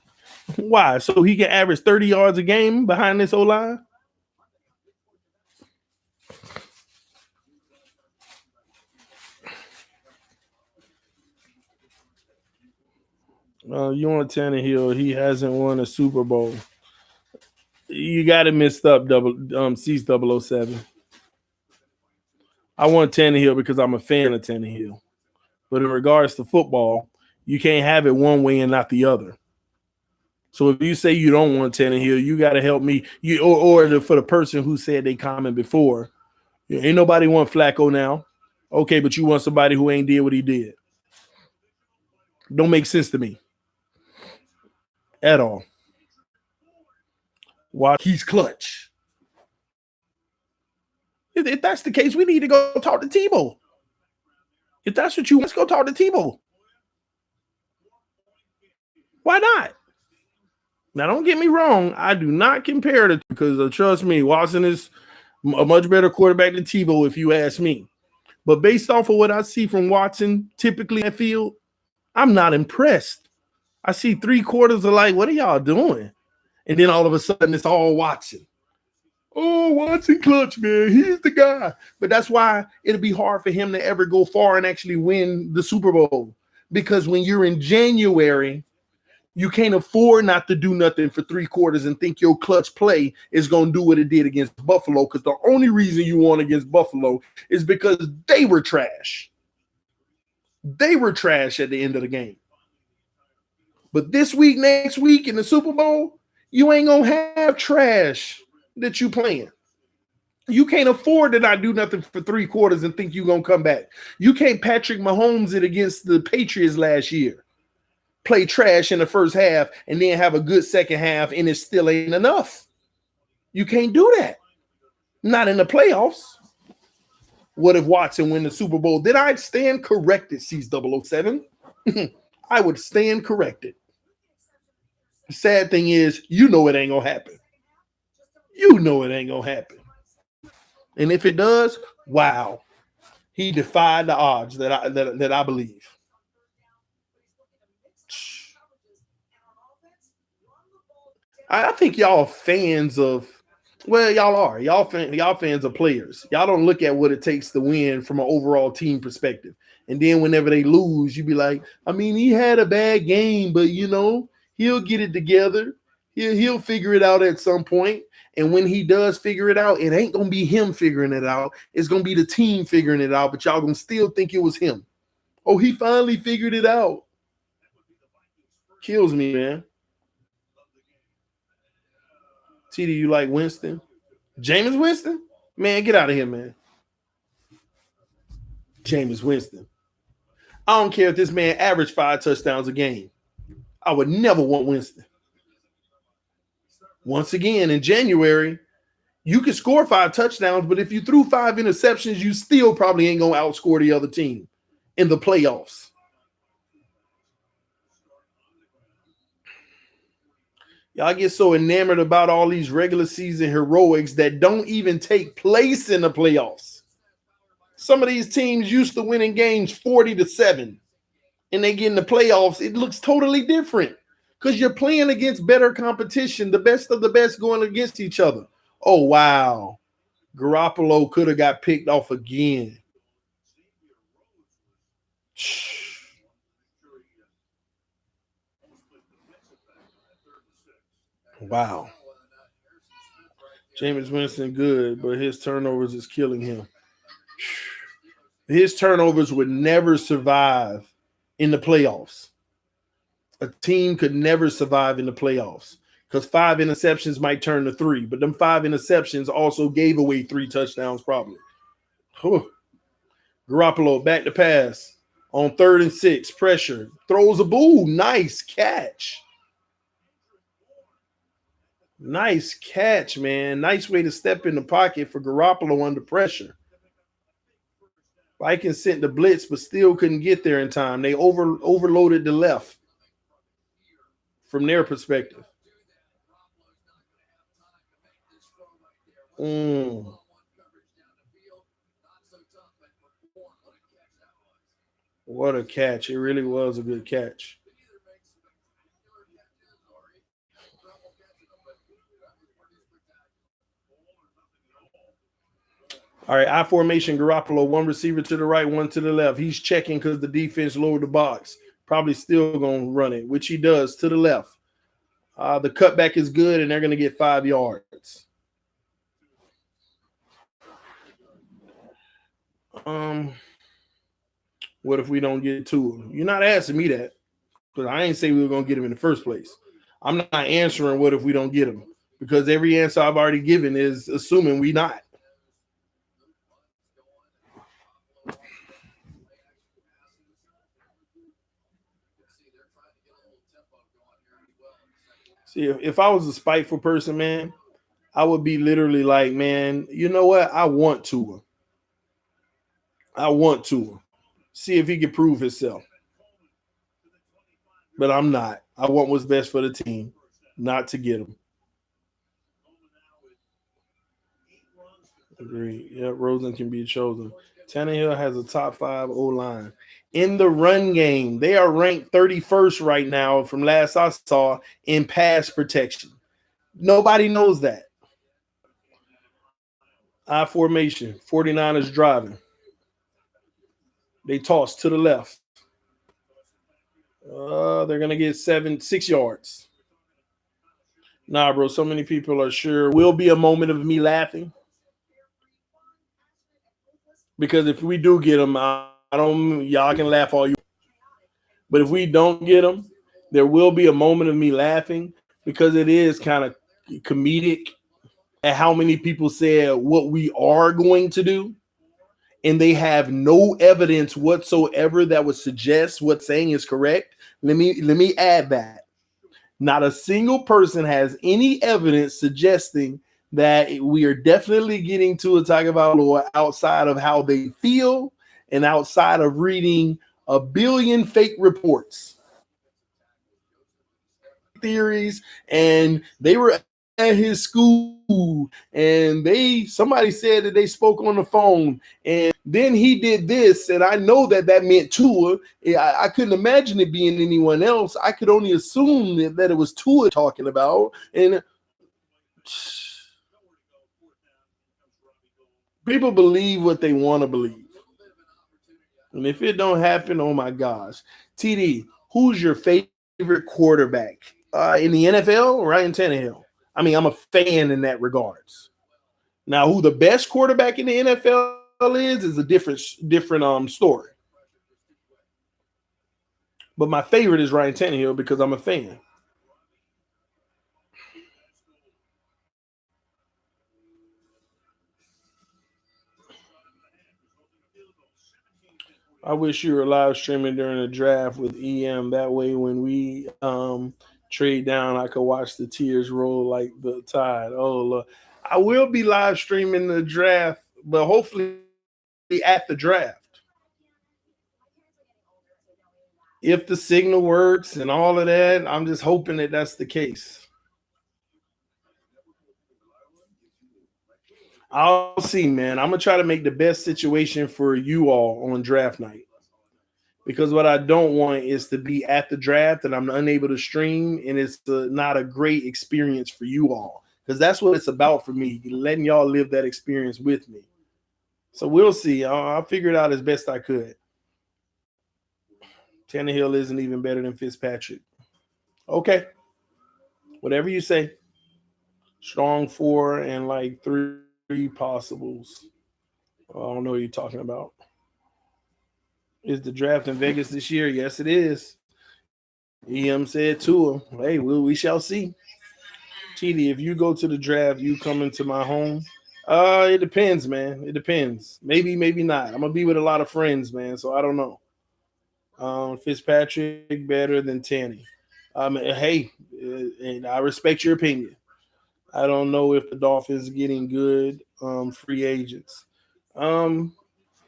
Why? So he can average 30 yards a game behind this O-line? You want Tannehill? He hasn't won a Super Bowl. You got it mixed up, C's 007. I want Tannehill because I'm a fan of Tannehill. But in regards to football, you can't have it one way and not the other. So if you say you don't want Tannehill, you got to help me. For the person who said they comment before, ain't nobody want Flacco now. Okay, but you want somebody who ain't did what he did. Don't make sense to me at all. Why he's clutch. If that's the case, we need to go talk to Tebow. If that's what you want, let's go talk to Tebow. Why not? Now, don't get me wrong. I do not compare the two because trust me, Watson is a much better quarterback than Tebow, if you ask me. But based off of what I see from Watson, typically in the field, I'm not impressed. I see 3/4 of like, what are y'all doing? And then all of a sudden, it's all Watson. Oh, Watson clutch, man. He's the guy. But that's why it'll be hard for him to ever go far and actually win the Super Bowl. Because when you're in January, you can't afford not to do nothing for 3/4 and think your clutch play is going to do what it did against Buffalo. Because the only reason you won against Buffalo is because they were trash. They were trash at the end of the game. But this week, next week in the Super Bowl, you ain't going to have trash that you playing. You can't afford to not do nothing for 3/4 and think you're going to come back. You can't Patrick Mahomes it against the Patriots last year. Play trash in the first half and then have a good second half and it still ain't enough. You can't do that. Not in the playoffs. What if Watson win the Super Bowl? Did I stand corrected, C's 007? I would stand corrected. The sad thing is, you know it ain't going to happen. You know it ain't going to happen. And if it does, wow. He defied the odds that I believe. I think y'all fans of, well, y'all are. Y'all fans of players. Y'all don't look at what it takes to win from an overall team perspective. And then whenever they lose, you be like, I mean, he had a bad game, but he'll get it together. He'll figure it out at some point. And when he does figure it out, it ain't going to be him figuring it out. It's going to be the team figuring it out, but y'all going to still think it was him. Oh, he finally figured it out. Kills me, man. TD, you like Winston? Jameis Winston? Man, get out of here, man. Jameis Winston. I don't care if this man averaged 5 touchdowns a game. I would never want Winston. Once again, in January, you could score 5 touchdowns, but if you threw 5 interceptions, you still probably ain't going to outscore the other team in the playoffs. Y'all get so enamored about all these regular season heroics that don't even take place in the playoffs. Some of these teams used to winning games 40-7, and they get in the playoffs. It looks totally different because you're playing against better competition, the best of the best going against each other. Oh, wow. Garoppolo could have got picked off again. Wow. Jameis Winston good, but his turnovers is killing him. His turnovers would never survive in the playoffs. A team could never survive in the playoffs because 5 interceptions might turn to 3, but them 5 interceptions also gave away 3 touchdowns probably. Whew. Garoppolo back to pass on 3rd and 6, pressure, throws a boo, nice catch. Nice catch, man. Nice way to step in the pocket for Garoppolo under pressure. Vikings sent the blitz, but still couldn't get there in time. They overloaded the left from their perspective. Mm, what a catch. It really was a good catch. All right, I formation Garoppolo, one receiver to the right, one to the left. He's checking because the defense lowered the box. Probably still going to run it, which he does to the left. The cutback is good, and they're going to get 5 yards. Um, what if we don't get to him? You're not asking me that because I ain't say we were going to get him in the first place. I'm not answering what if we don't get him because every answer I've already given is assuming we not. See, if I was a spiteful person, man, I would be literally like, man, you know what? I want to. I want to see if he can prove himself. But I'm not. I want what's best for the team, not to get him. Agree. Yeah, Rosen can be chosen. Tannehill has a top 5 O line. In the run game, they are ranked 31st right now from last I saw in pass protection. Nobody knows that. I formation, 49ers driving. They toss to the left. They're going to get 6 yards. Nah, bro, so many people are sure will be a moment of me laughing. Because if we do get them, I don't, y'all can laugh all you. But if we don't get them, there will be a moment of me laughing because it is kind of comedic at how many people said what we are going to do, and they have no evidence whatsoever that would suggest what saying is correct. Let me add that. Not a single person has any evidence suggesting that we are definitely getting to a Tagovailoa outside of how they feel and outside of reading a billion fake reports, theories, and they were at his school and somebody said that they spoke on the phone and then he did this and I know that meant Tua. I couldn't imagine it being anyone else. I could only assume that it was Tua talking about, and people believe what they want to believe, and if it don't happen, oh my gosh. TD, who's your favorite quarterback in the NFL? Ryan Tannehill. I mean, I'm a fan in that regards. Now, who the best quarterback in the NFL is a different story. But my favorite is Ryan Tannehill because I'm a fan. I wish you were live streaming during the draft with EM. That way, when we trade down, I could watch the tears roll like the tide. Oh, look. I will be live streaming the draft, but hopefully at the draft. If the signal works and all of that, I'm just hoping that that's the case. I'll see, man. I'm gonna try to make the best situation for you all on draft night. Because what I don't want is to be at the draft and I'm unable to stream, and it's not a great experience for you all. Because that's what it's about for me, letting y'all live that experience with me. So we'll see. I'll figure it out as best I could. Tannehill isn't even better than Fitzpatrick. Okay, whatever you say. Strong 4 and like three possibles. I don't know what you're talking about. Is the draft in Vegas this year? Yes, it is. EM said to him, "Hey, we shall see." TD, if you go to the draft, you come into my home. It depends, man. It depends. Maybe, maybe not. I'm gonna be with a lot of friends, man. So I don't know. Fitzpatrick better than Tanny. Hey, and I respect your opinion. I don't know if the Dolphins getting good free agents. Um,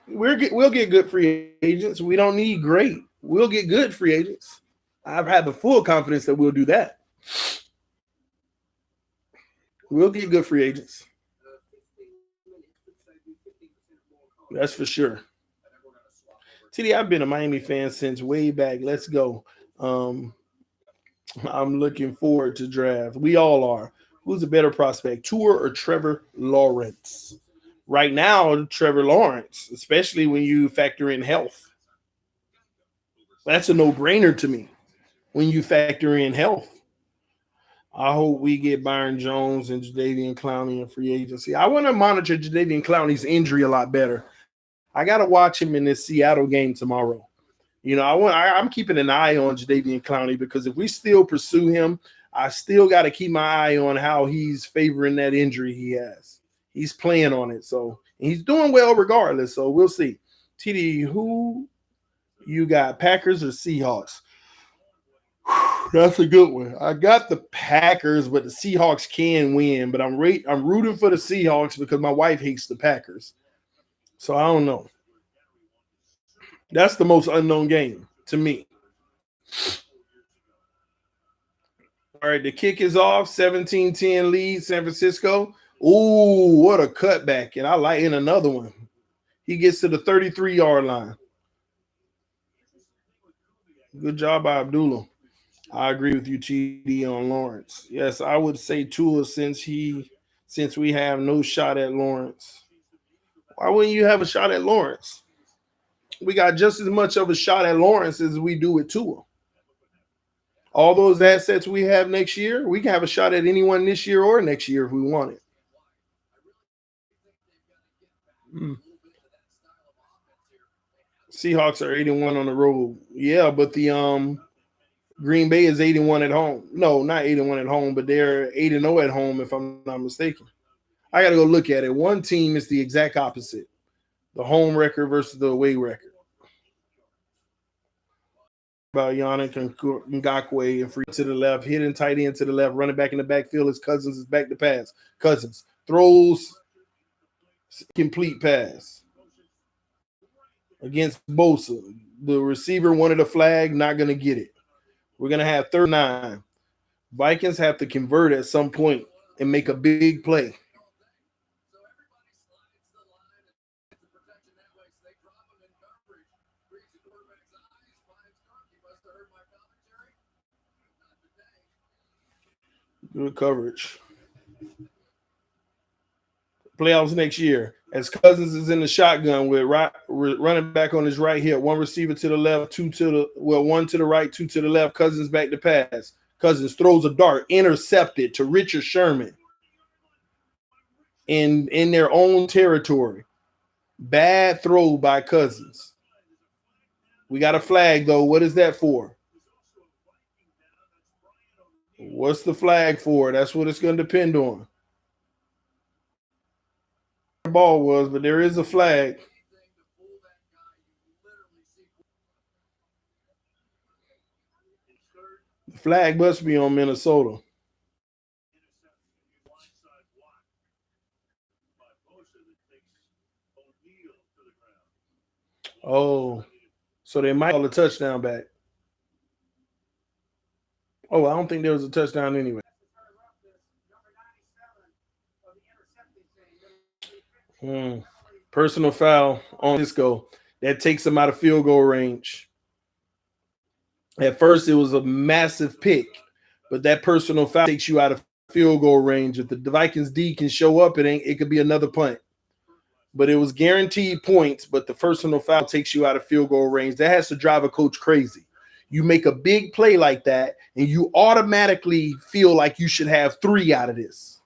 we'll get good free agents. We don't need great. We'll get good free agents. I have the full confidence that we'll do that. We'll get good free agents. That's for sure. TD, I've been a Miami fan since way back. Let's go. Um, I'm looking forward to draft. We all are. Who's a better prospect, Tour or Trevor Lawrence? Right now, Trevor Lawrence, especially when you factor in health. That's a no-brainer to me. When you factor in health, I hope we get Byron Jones and Jadeveon Clowney in free agency. I want to monitor Jadeveon Clowney's injury a lot better. I got to watch him in this Seattle game tomorrow. I'm keeping an eye on Jadeveon Clowney because if we still pursue him, I still got to keep my eye on how he's favoring that injury he has. He's playing on it, so he's doing well regardless. So we'll see. TD, who you got, Packers or Seahawks? That's a good one. I got the Packers, but the Seahawks can win. But I'm rooting for the Seahawks because my wife hates the Packers. So I don't know. That's the most unknown game to me. All right, the kick is off. 17-10 lead, San Francisco. Ooh, what a cutback. And I like in another one. He gets to the 33-yard line. Good job by Abdullah. I agree with you, TD, on Lawrence. Yes, I would say Tua since we have no shot at Lawrence. Why wouldn't you have a shot at Lawrence? We got just as much of a shot at Lawrence as we do with Tua. All those assets we have next year, we can have a shot at anyone this year or next year if we want it. Mm. Seahawks are 81 on the road. Yeah, but the Green Bay is 81 at home. No, not 81 at home, but they're 8-0 at home if I'm not mistaken. I got to go look at it. One team is the exact opposite. The home record versus the away record. About Yannick Ngakwe and free to the left, hidden tight end to the left, running back in the backfield. His Cousins is back to pass. Cousins throws complete pass against Bosa. The receiver wanted a flag, not going to get it. We're going to have 39. Vikings have to convert at some point and make a big play. Good coverage. Playoffs next year. As Cousins is in the shotgun with running back on his right hip, one receiver to the left, one to the right, two to the left. Cousins back to pass. Cousins throws a dart, intercepted to Richard Sherman in their own territory. Bad throw by Cousins. We got a flag though. What is that for? What's the flag for? That's what it's going to depend on. The ball was, but there is a flag. The flag must be on Minnesota. Oh, so they might call a touchdown back. Oh, I don't think there was a touchdown anyway. Personal foul on Cisco that takes him out of field goal range. At first, it was a massive pick, but that personal foul takes you out of field goal range. If the Vikings D can show up, it could be another punt. But it was guaranteed points, but the personal foul takes you out of field goal range. That has to drive a coach crazy. You make a big play like that, and you automatically feel like you should have 3 out of this.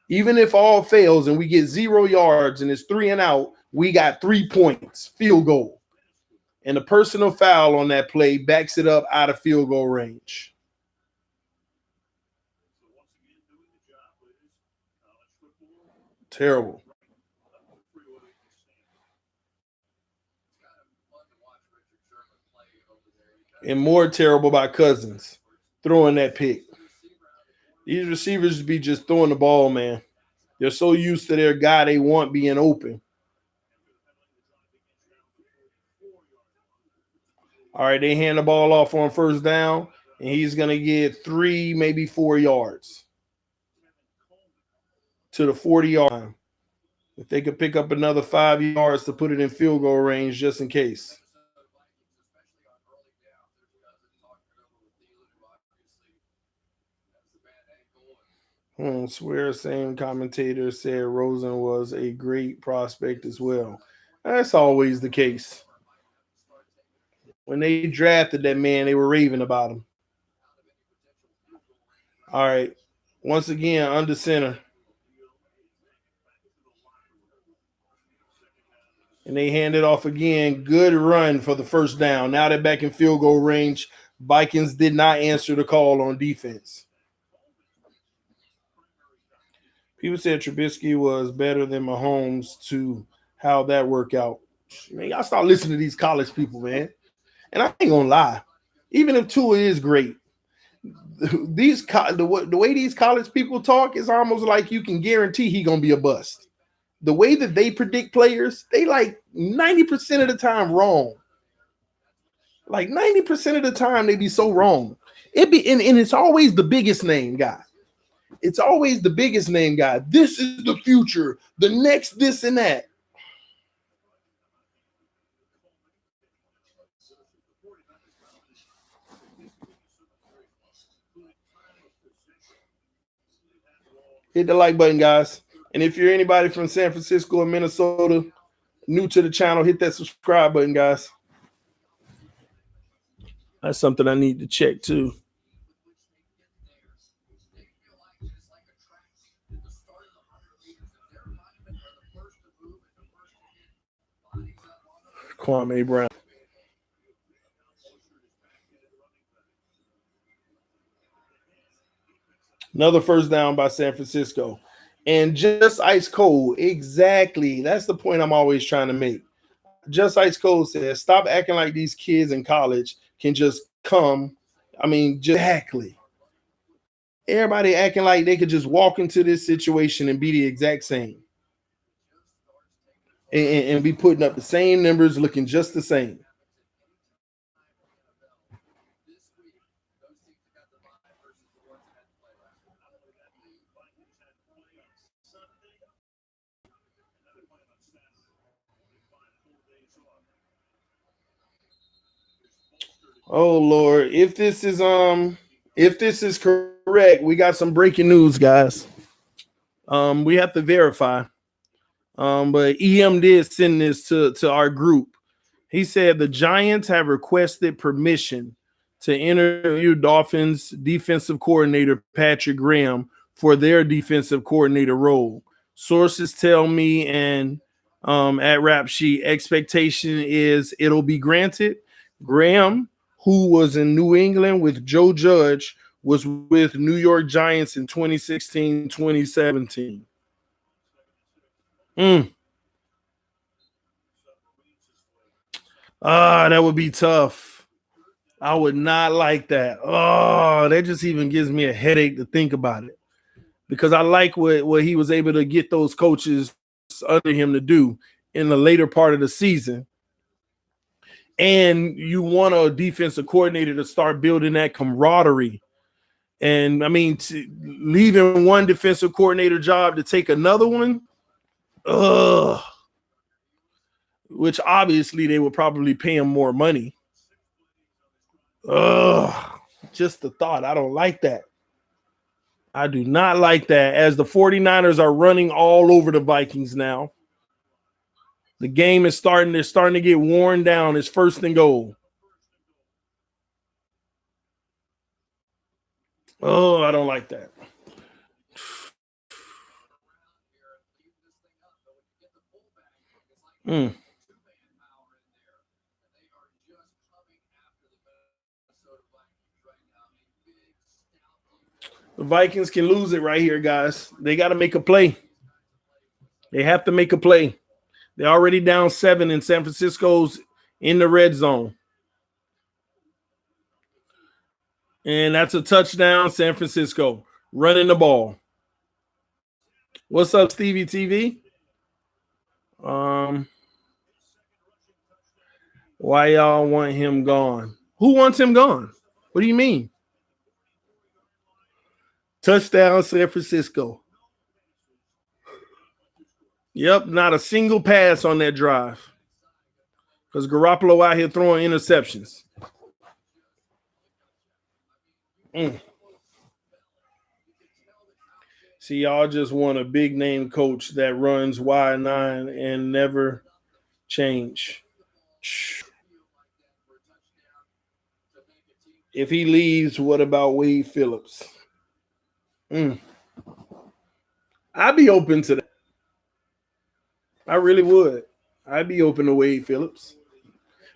Even if all fails and we get 0 yards and it's 3 and out, we got 3 points, field goal. And the personal foul on that play backs it up out of field goal range. Terrible. And more terrible by Cousins throwing that pick. These receivers be just throwing the ball, man. They're so used to their guy they want being open. All right, they hand the ball off on first down, and he's going to get 3, maybe 4 yards to the 40-yard line. If they could pick up another 5 yards to put it in field goal range just in case. Swear same commentator said Rosen was a great prospect as well. That's always the case. When they drafted that man, they were raving about him. All right. Once again, under center. And they hand it off again. Good run for the first down. Now they're back in field goal range. Vikings did not answer the call on defense. People said Trubisky was better than Mahomes too. How that work out? Man, y'all start listening to these college people, man. And I ain't gonna lie. Even if Tua is great, the way these college people talk is almost like you can guarantee he gonna be a bust. The way that they predict players, they like 90% of the time wrong. Like 90% of the time they be so wrong. And it's always the biggest name guy. It's always the biggest name guy. This is the future. The next this and that. Hit the like button, guys. And if you're anybody from San Francisco or Minnesota, new to the channel, hit that subscribe button, guys. That's something I need to check too. Kwame Brown. Another first down by San Francisco. And just ice cold. Exactly. That's the point I'm always trying to make. Just Ice Cold says, stop acting like these kids in college can just come. I mean, just exactly. Everybody acting like they could just walk into this situation and be the exact same. And be putting up the same numbers, looking just the same. Oh Lord, if this is correct, we got some breaking news, guys. We have to verify. But EM did send this to our group. He said the Giants have requested permission to interview Dolphins defensive coordinator Patrick Graham for their defensive coordinator role. Sources tell me, and at Rap Sheet, expectation is it'll be granted. Graham, who was in New England with Joe Judge, was with New York Giants in 2016, 2017. That would be tough. I would not like that. Oh, that just even gives me a headache to think about it. Because I like what he was able to get those coaches under him to do in the later part of the season. And you want a defensive coordinator to start building that camaraderie. And I mean, leaving one defensive coordinator job to take another one, which obviously they would probably pay him more money. Just the thought. I don't like that. I do not like that. As the 49ers are running all over the Vikings now. The game is starting. They're starting to get worn down. It's first and goal. Oh, I don't like that. The Vikings can lose it right here, guys. They got to make a play. They have to make a play. They're already down 7 in San Francisco's in the red zone. And that's a touchdown, San Francisco. Running the ball. What's up, Stevie TV? Why y'all want him gone? Who wants him gone? What do you mean? Touchdown, San Francisco. Yep, not a single pass on that drive. Because Garoppolo out here throwing interceptions. See, y'all just want a big name coach that runs Y9 and never change. If he leaves, what about Wade Phillips? I'd be open to that. I really would. I'd be open to Wade Phillips.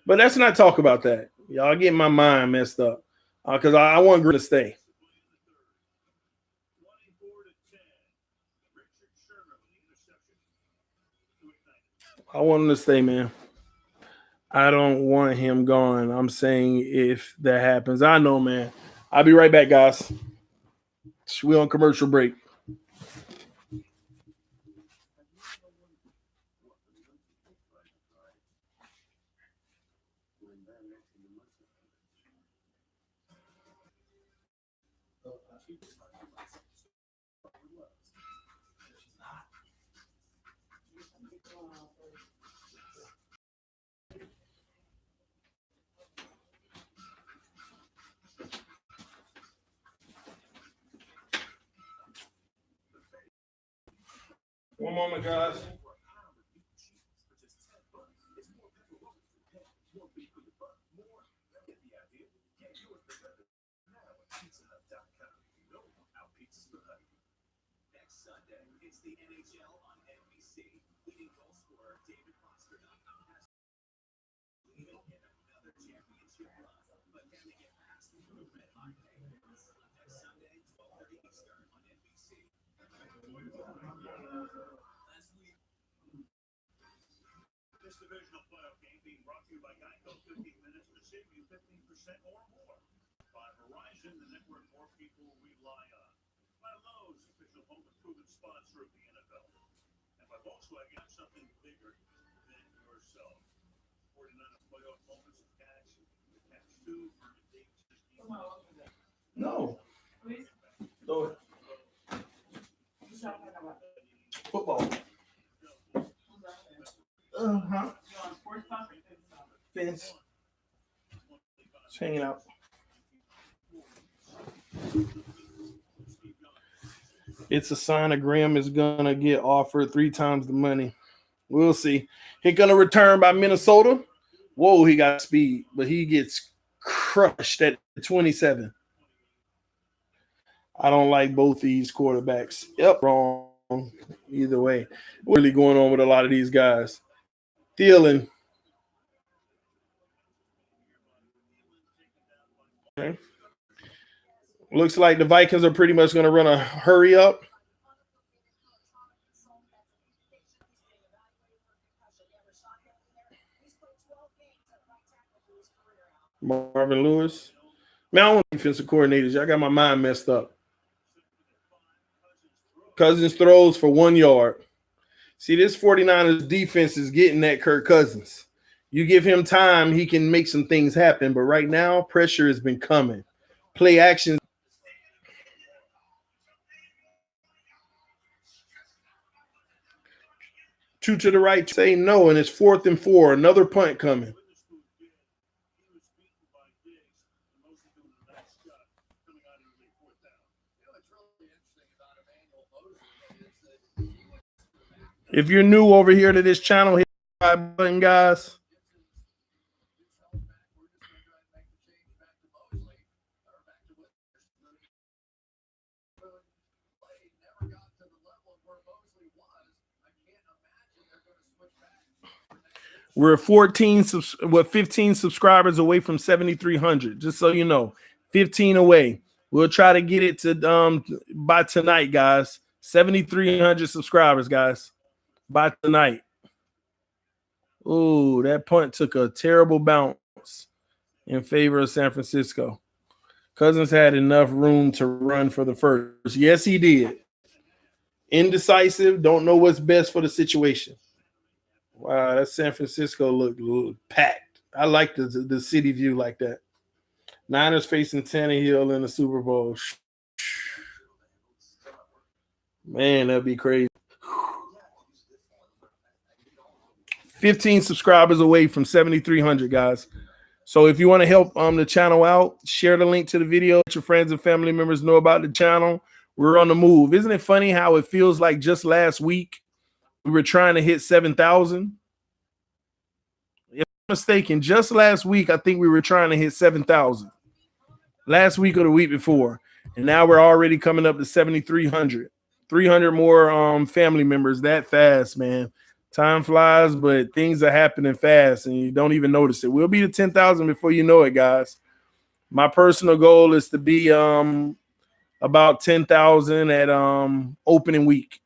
But let's not talk about that. Y'all get my mind messed up. Because I want Green to stay. I want him to stay, man. I don't want him gone. I'm saying if that happens. I know, man. I'll be right back, guys. We're on commercial break. One moment, guys. Divisional playoff game being brought to you by Geico. 15 minutes to save you 15% or more. By Verizon, the network more people rely on. By Lowe's, official home improvement sponsor of the NFL. And by Volkswagen, something bigger than yourself. 49ers playoff moments of catch. Catch 2 for the Dave 16. No. Throw it. Football. Fence. It's hanging out. It's a sign that Graham is going to get offered 3 times the money. We'll see. He's going to return by Minnesota. Whoa, he got speed, but he gets crushed at 27. I don't like both these quarterbacks. Yep, wrong. Either way. What's really going on with a lot of these guys? Thielen. Okay. Looks like the Vikings are pretty much going to run a hurry up. Marvin Lewis. Man, I don't want defensive coordinators. I got my mind messed up. Cousins throws for 1 yard. See, this 49ers defense is getting at Kirk Cousins. You give him time, he can make some things happen. But right now, pressure has been coming. Play action. Two to the right, say no, and it's 4th and 4. Another punt coming. If you're new over here to this channel, hit the subscribe button, guys. We're 15 subscribers away from 7,300. Just so you know, 15 away. We'll try to get it to by tonight, guys. 7,300 subscribers, guys. By tonight. Ooh, that punt took a terrible bounce in favor of San Francisco. Cousins had enough room to run for the first. Yes, he did. Indecisive, don't know what's best for the situation. Wow, that San Francisco looked packed. I like the city view like that. Niners facing Tannehill in the Super Bowl. Man, that'd be crazy. 15 subscribers away from 7,300, guys. So if you want to help the channel out, share the link to the video. Let your friends and family members know about the channel. We're on the move. Isn't it funny how it feels like just last week we were trying to hit 7,000? If I'm mistaken, just last week I think we were trying to hit 7,000. Last week or the week before. And now we're already coming up to 7,300. 300 more family members that fast, man. Time flies, but things are happening fast and you don't even notice it. We'll be to 10,000 before you know it, guys. My personal goal is to be about 10,000 at opening week.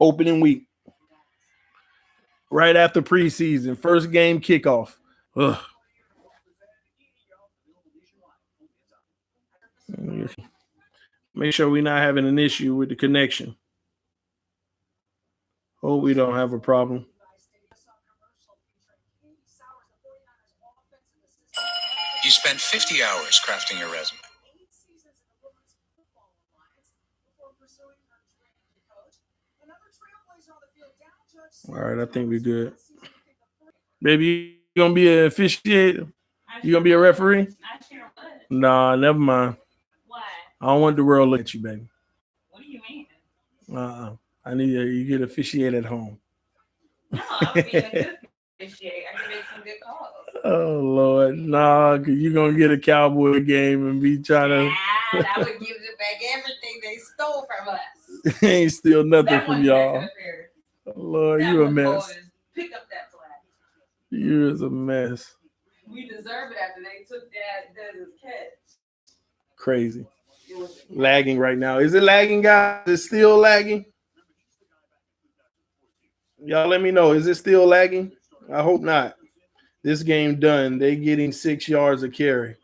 Opening week. Right after preseason. First game kickoff. Ugh. Make sure we're not having an issue with the connection. Hope we don't have a problem. You spent 50 hours crafting your resume. All right, I think we're good. Baby, you gonna be an officiator? You gonna be a referee? Nah, never mind. Why? I don't want the world to look at you, baby. What do you mean? I need you get officiate at home. No, I'll be a good officiate. I can make some good calls. Oh Lord, nah, cause you gonna get a Cowboy game and be trying to. I would give them back everything they stole from us. Ain't steal nothing That from one y'all. back there. Oh, Lord, That you a one mess. boys, pick up that flag. You is a mess. We deserve it after they took that catch. Crazy. Lagging right now. Is it lagging, guys? Is it still lagging? Y'all let me know. Is it still lagging? I hope not. This game done. They getting 6 yards of carry.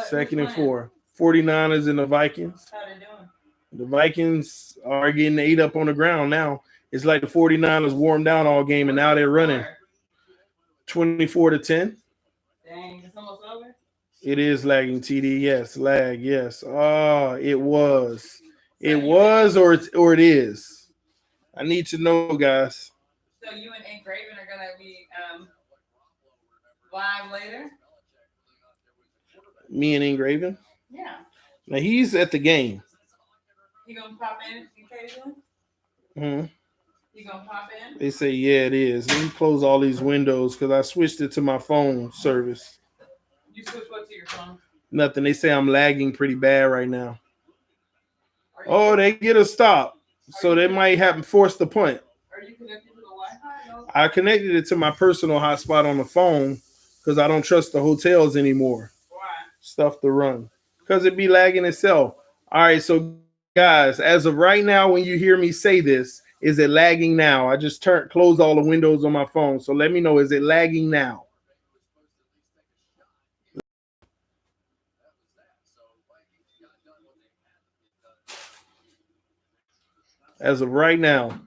Second and 4. 49ers and the Vikings. How they doing? The Vikings are getting ate up on the ground now. It's like the 49ers warmed down all game, and now they're running 24-10. Dang, it's almost over. It is lagging, TD. Yes, lag. Yes. Oh, it was. It was, or it is. I need to know, guys. So you and Engraven are gonna be live later. Me and Engraven. Yeah. Now he's at the game. You gonna pop in occasionally? Mm-hmm. You gonna pop in? They say, yeah, it is. Let me close all these windows because I switched it to my phone service. You switch what to your phone? Nothing. They say I'm lagging pretty bad right now. Oh, they get a stop. So they might have forced the punt. Are you connected to the Wi-Fi? No? I connected it to my personal hotspot on the phone because I don't trust the hotels anymore. Why? Stuff to run. Because it be lagging itself. All right, so guys, as of right now, when you hear me say this, is it lagging now? I just closed all the windows on my phone. So let me know, is it lagging now? As of right now.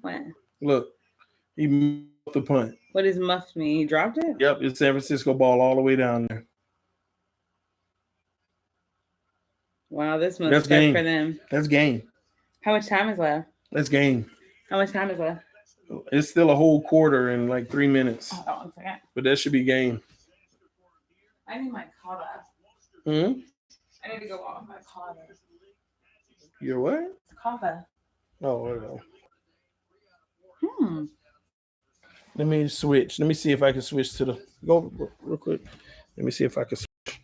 What? Look, he muffed the punt. What does muffed mean? He dropped it? Yep, it's San Francisco ball all the way down there. Wow, this must be for them. That's game. How much time is left? That's game. How much time is left? It's still a whole quarter in like 3 minutes. Hold on 1 second. But that should be game. I need my kava. Hmm? I need to go off my kava. Your what? Kava. Oh, whatever. Let me switch. Let me see if I can switch to the go real quick. Let me see if I can switch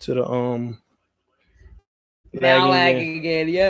to the now lagging again. Yep.